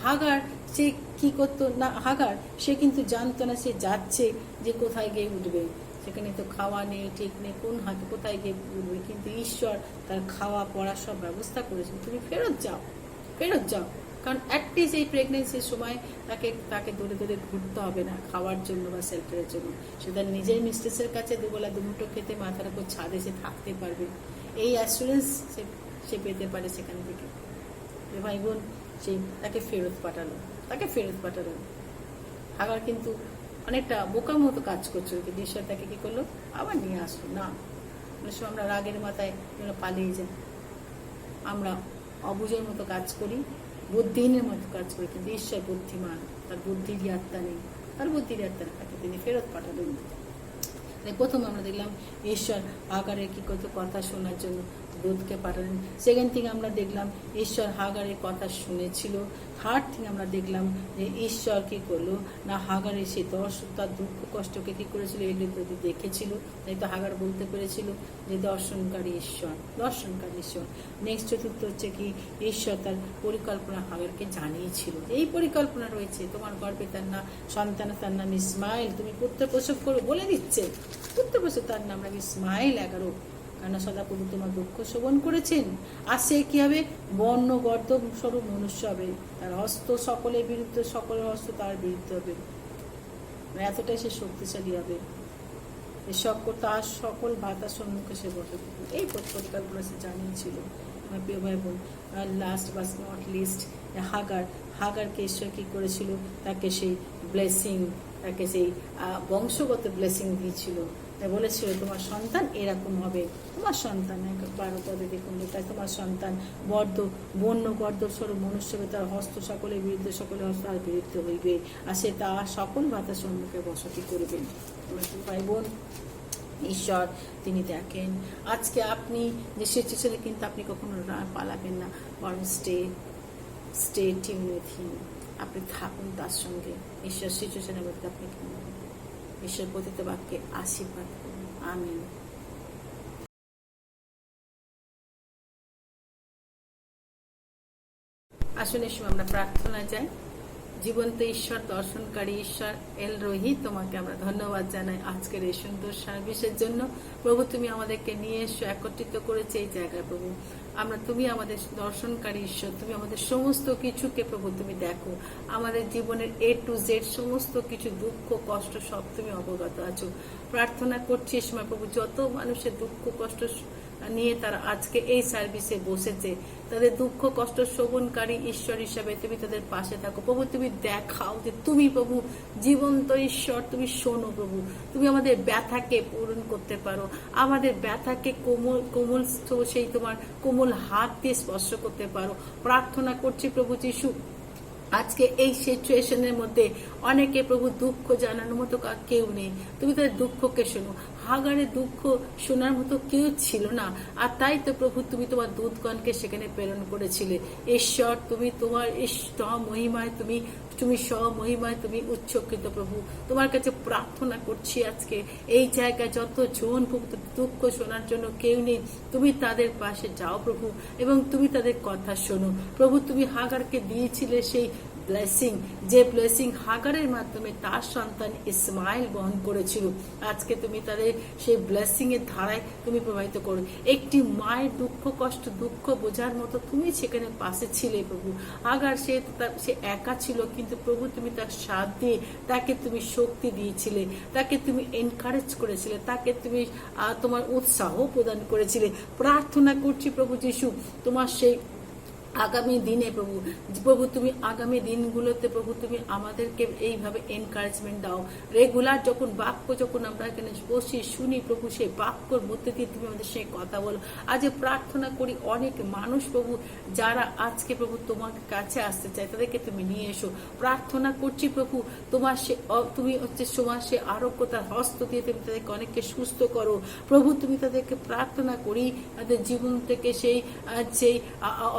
S8: হাগার সে কি করতো না, হাগার সে কিন্তু জানতো না সে যাচ্ছে যে কোথায় গিয়ে উঠবে, সেখানে তো খাওয়া নেই, ঠিক নেই, কোন হাতে কোথায় গিয়ে উঠবে, কিন্তু ঈশ্বর তার খাওয়া পড়া সব ব্যবস্থা করেছেন। তুমি ফেরত যাও, কারণ অ্যাটলিস্ট এই প্রেগনেন্সির সময় তাকে দূরে ঘুরতে হবে না খাওয়ার জন্য বা শেল্টারের জন্য, সে তার নিজের মিস্ট্রেসের কাছে দুবেলা দুমুঠো খেতে মাথার উপর ছাদে সে থাকতে পারবে, এই অ্যাসুরেন্স সে পেতে পারে সেখান থেকে। ভাই বোন, তাকে ফেরত পাঠালো। হাগার কিন্তু অনেকটা বোকার মতো কাজ করছিল, কিন্তু ঈশ্বর তাকে কি করলো, আবার নিয়ে আসলো না। অনেক সময় আমরা রাগের মাথায় পালিয়ে যাই, আমরা অবুঝের মতো কাজ করি, বুদ্ধিহীনের মতো কাজ করি, কিন্তু ঈশ্বর বুদ্ধিমান, তার বুদ্ধির আত্মা নেই, তাকে তিনি ফেরত পাঠালেন। তাই প্রথম আমরা দেখলাম ঈশ্বর হাগারের কি কত কথা শোনার জন্য দূতকে পাঠালেন। সেকেন্ড থিং আমরা দেখলাম ঈশ্বর হাগারের কথা শুনেছিল। থার্ড থিং আমরা দেখলাম যে ঈশ্বর কি করলো না হাগারের সেই তার দুঃখ কষ্টকে কি করেছিল এগুলো দেখেছিল, তাই তো হাগার বলতে পেরেছিল যে দর্শনকারী ঈশ্বর। নেক্সট চতুর্থ হচ্ছে কি ঈশ্বর তার পরিকল্পনা হাগারকে জানিয়েছিল। এই পরিকল্পনা রয়েছে তোমার গর্ভে তার না সন্তান, তার নাম ইসমাইল, তুমি পুত্র প্রসব করো বলে দিচ্ছে। পুত্র প্রসব তার নাম রাখবে ইসমাইল 11, কেন সদাপ্রভু তোমার দুঃখ শোভন করেছেন। আর সে কি হবে? বর্ণ গর্দভ স্বরূপ মনুষ্য হবে, তার হস্ত সকলের বিরুদ্ধে, সকলের হস্ত তার বিরুদ্ধে হবে, এতটাই সে শক্তিশালী হবে। তার সকল ভাতার সম্মুখে সে বসে থাকবে। এই পরিকল্পনা সে জানিয়েছিল। আমার প্রিয় ভাই বোন, লাস্ট বাট নট লিস্ট হাগারকে ঈশ্বর কি করেছিল? তাকে সেই ব্লেসিং, তাকে সেই বংশগত ব্লেসিং দিয়েছিল। তাই বলেছিল তোমার সন্তান এরকম হবে, তোমার সন্তান 12 দেখুন, তাই তোমার সন্তান বন্য গর্দ স্বরূপ মনুষ্য হবে, তার হস্ত সকলের বিরুদ্ধে, সকলের হস্ত তার বিরুদ্ধে হইবে, আর সে তার সকল ভাতার সম্মুখে বসতি করবেন। ভাই বোন, ঈশ্বর তিনি দেখেন আজকে আপনি যে সিচুয়েশনে, কিন্তু আপনি কখনো পালাবেন না, বরং স্টে টিউন উইথ হিম, আপনি থাকুন তার সঙ্গে। ঈশ্বর সিচুয়েশনের মধ্যে আপনি ঈশ্বর পতিত বাক্যে আশীর্বাদ করুন। আমিন। আসুন এসব আমরা প্রার্থনা যাই। জীবন্ত ঈশ্বর, দর্শনকারী ঈশ্বর এল রোহি, তোমাকে আমরা ধন্যবাদ জানাই আজকের এই সুন্দর সার্ভিসের জন্য। প্রভু তুমি আমাদেরকে নিয়ে এসো, একত্রিত করেছে এই জায়গায়। প্রভু তুমি আমাদের দর্শনকারী ঈশ্বর, তুমি আমাদের সমস্ত কিছুকে প্রভু তুমি দেখো, আমাদের জীবনের A to Z সমস্ত কিছু দুঃখ কষ্ট সব তুমি অবগত আছো। প্রার্থনা করছি এই সময় প্রভু, যত মানুষের দুঃখ কষ্ট নিয়ে তারা আজকে এই সার্ভিসে বসেছে, তাদের দুঃখ কষ্ট শোভনকারী ঈশ্বর হিসাবে তুমি তাদের পাশে থাকো। প্রভু তুমি দেখাও যে তুমি প্রভু জীবন্ত ঈশ্বর, তুমি শোনো প্রভু, তুমি আমাদের ব্যথাকে পূরণ করতে পারো, আমাদের ব্যথাকে কোমল সেই তোমার কোমল হাত দিয়ে স্পর্শ করতে পারো। প্রার্থনা করছি প্রভু যিশু, আজকে এই সিচুয়েশনের মধ্যে অনেকে প্রভু দুঃখ জানানোর মতো কেউ নেই, তুমি তাদের দুঃখকে শোনো। হাগারের দুঃখ শোনার মতো কেউ ছিল না, আর তাই তো প্রভু তুমি তোমার দূতগণকে সেখানে প্রেরণ করেছিলে। ঈশ্বর তুমি তোমার মহিমায় তুমি স্বমহিমায় তুমি উচ্চকৃত প্রভু। তোমার কাছে প্রার্থনা করছি আজকে এই জায়গায় যত জন প্রভু দুঃখ শোনার জন্য কেউ নেই, তুমি তাদের পাশে যাও প্রভু, এবং তুমি তাদের কথা শোনো প্রভু। তুমি হাগারকে দিয়েছিলে সেই ব্লেসিং, যে ব্লেসিং হাগারের মাধ্যমে তার সন্তান ইসমাইল বহন করেছিল, আজকে তুমি তাদের সেই ব্লেসিং এর ধারায় তুমি প্রবাহিত করো। একটি মায়ের দুঃখ কষ্ট দুঃখ বোঝার মতো তুমি সেখানে পাশে ছিলে প্রভু। হাগার সে একা ছিল, কিন্তু প্রভু তুমি তার সাথ দিয়ে তাকে তুমি শক্তি দিয়েছিলে, তাকে তুমি এনকারেজ করেছিলে, তাকে তুমি তোমার উৎসাহ প্রদান করেছিলে। প্রার্থনা করছি প্রভু যিশু, তোমার সেই আগামী দিনে প্রভু তুমি আগামী দিনগুলোতে প্রভু তুমি আমাদেরকে এইভাবে এনকারেজমেন্ট দাও। রেগুলার যখন আমরা এখানে বসি শুনি প্রভু, সেই বাক্যর মধ্যে দিয়ে তুমি আমাদের সেই কথা বলো। আজ প্রার্থনা করি অনেক মানুষ প্রভু যারা আজকে প্রভু তোমার কাছে আসতে চায়, তাদেরকে তুমি নিয়ে এসো। প্রার্থনা করছি প্রভু তুমি তোমার সে আরোগ্যতার হস্ত দিয়ে তুমি তাদেরকে অনেককে সুস্থ করো প্রভু। তুমি তাদেরকে প্রার্থনা করি তাদের জীবন থেকে সেই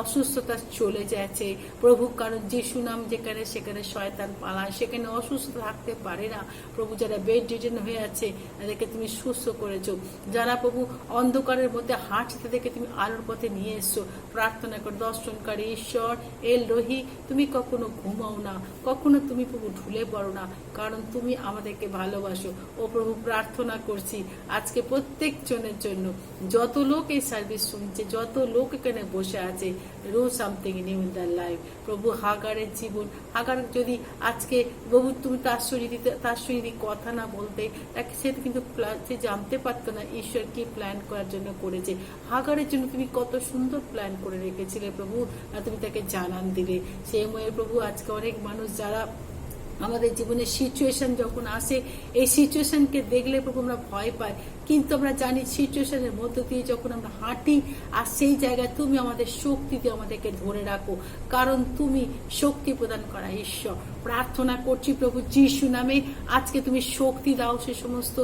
S8: অসুস্থ চলে যাচ্ছে প্রভু, কারণ যিশু নাম যেখানে সেখানে শয়তান পালায়, সেখানে অসুস্থ থাকতে পারে না প্রভু। যারা বেড রিডেন হয়ে আছে তাদেরকে তুমি সুস্থ করেছো, যারা প্রভু অন্ধকারের মধ্যে হাঁটছে তাদেরকে তুমি আলোর পথে নিয়ে এসছো। প্রার্থনা কর দর্শনকারী ঈশ্বর এল রোহি, তুমি কখনো ঘুমাও না, কখনো তুমি প্রভু ঢুলে পড়ো না, কারণ তুমি আমাদেরকে ভালোবাসো। ও প্রভু প্রার্থনা করছি আজকে প্রত্যেক জনের জন্য, যত লোক এই সার্ভিস শুনছে, যত লোক এখানে বসে আছে, something new in their life প্রভু। হাগারের জীবন, হাগার যদি আজকে প্রভু তুমি তার সঙ্গে কথা না বলতে, সে কিন্তু সে জানতে পারতো না ঈশ্বর কি প্ল্যান করার জন্য করেছে। হাগারের জন্য তুমি কত সুন্দর প্ল্যান করে রেখেছিলে প্রভু, আর তুমি তাকে জানান দিলে। সেই ময়ে প্রভু আজকে অনেক মানুষ যারা আমাদের জীবনের সিচুয়েশন যখন আসে, এই সিচুয়েশনকে দেখলে প্রভু আমরা ভয় পাই, কিন্তু আমরা জানি সিচুয়েশনের মধ্য দিয়ে যখন আমরা হাঁটি আর সেই জায়গায় তুমি আমাদের শক্তি দিয়ে আমাদেরকে ধরে রাখো, কারণ তুমি শক্তি প্রদান করা ঈশ্বর। প্রার্থনা করছি প্রভু যিশু নামে, আজকে তুমি শক্তি দাও সে সমস্ত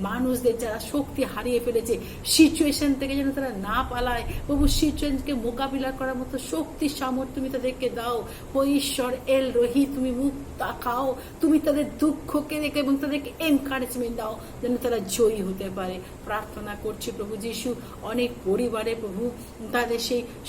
S8: মানুষদের যারা শক্তি হারিয়ে ফেলেছে, সিচুয়েশন থেকে যেন তারা না পালায় প্রভু, সিচুয়েশনকে মোকাবিলা করার মতো শক্তি সামর্থ্য তুমি তাদেরকে দাও। ও ঈশ্বর এল রহি, তুমি মুখ তাকাও, তুমি তাদের দুঃখকে দেখে এবং তাদেরকে এনকারেজমেন্ট দাও যেন তারা জয়ী হতে পারে। প্রার্থনা করছি প্রভু যিশু, অনেক পরিবারে প্রভু তাদের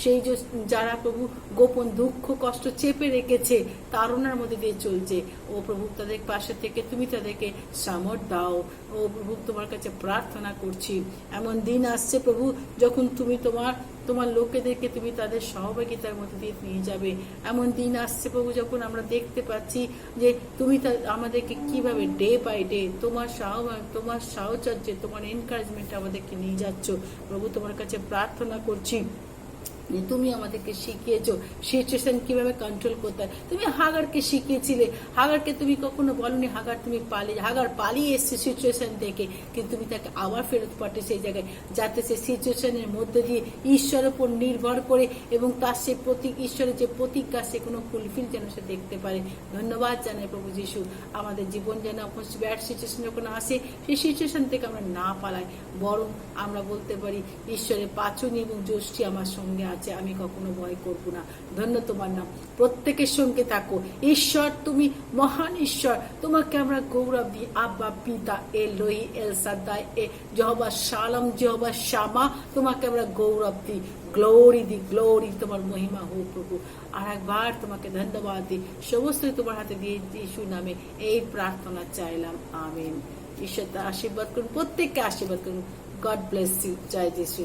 S8: সেই যে যারা প্রভু গোপন দুঃখ কষ্ট চেপে রেখেছে, তাড়নার মধ্যে দিয়ে চলছে, ও প্রভু তাদের পাশে থেকে তুমি তাদেরকে সামর্থ্য দাও। ও প্রভু তোমার কাছে প্রার্থনা করছি, এমন দিন আসছে প্রভু যখন তুমি তোমার লোকেদেরকে তুমি তাদের সহভাগিতার মধ্যে দিয়ে নিয়ে যাবে। এমন দিন আসছে প্রভু যখন আমরা দেখতে পাচ্ছি যে তুমি আমাদেরকে কিভাবে ডে বাই ডে তোমার সাহচর্যে তোমার এনকারেজমেন্ট আমাদেরকে নিয়ে যাচ্ছ। প্রভু তোমার কাছে প্রার্থনা করছি যে তুমি আমাদেরকে শিখিয়েছো সিচুয়েশন কিভাবে কন্ট্রোল করতে হয়। তুমি হাগারকে শিখিয়েছিলে, হাগারকে তুমি কখনো বলনি হাগার পালিয়ে এসছে সিচুয়েশন থেকে, কিন্তু তুমি তাকে আবার ফেরত পাঠে সেই জায়গায়, যাতে সে সিচুয়েশনের মধ্যে দিয়ে ঈশ্বরের উপর নির্ভর করে এবং তার সে ঈশ্বরের যে প্রতিজ্ঞা সে কোনো ফুলফিল যেন সে দেখতে পারে। ধন্যবাদ জানাই প্রভু যিশু, আমাদের জীবন যেন ব্যাড সিচুয়েশন যখন আসে সেই সিচুয়েশন থেকে আমরা না পালাই, বরং আমরা বলতে পারি ঈশ্বরের পাচনি এবং যষ্টি আমার সঙ্গে আছে, আমি কখনো ভয় করব না। ধন্য তোমার নাম, প্রত্যেকের সঙ্গে থাকো ঈশ্বর, তুমি মহান ঈশ্বর, তোমাকে আমরা গৌরব দিই। আব্বা পিতা এলোহি এল সাদ্দাই জহবা শালাম জহবা শামা, তোমাকে আমরা গৌরব দিই, গ্লোরি তোমার মহিমা হোক প্রভু। আর একবার তোমাকে ধন্যবাদ দিই, সমস্ত তোমার হাতে দিয়ে যিশু নামে এই প্রার্থনা চাইলাম, আমিন। ঈশ্বর তার আশীর্বাদ করুন, প্রত্যেককে আশীর্বাদ করুন। গড ব্লেস ইউ, জয় যিশু।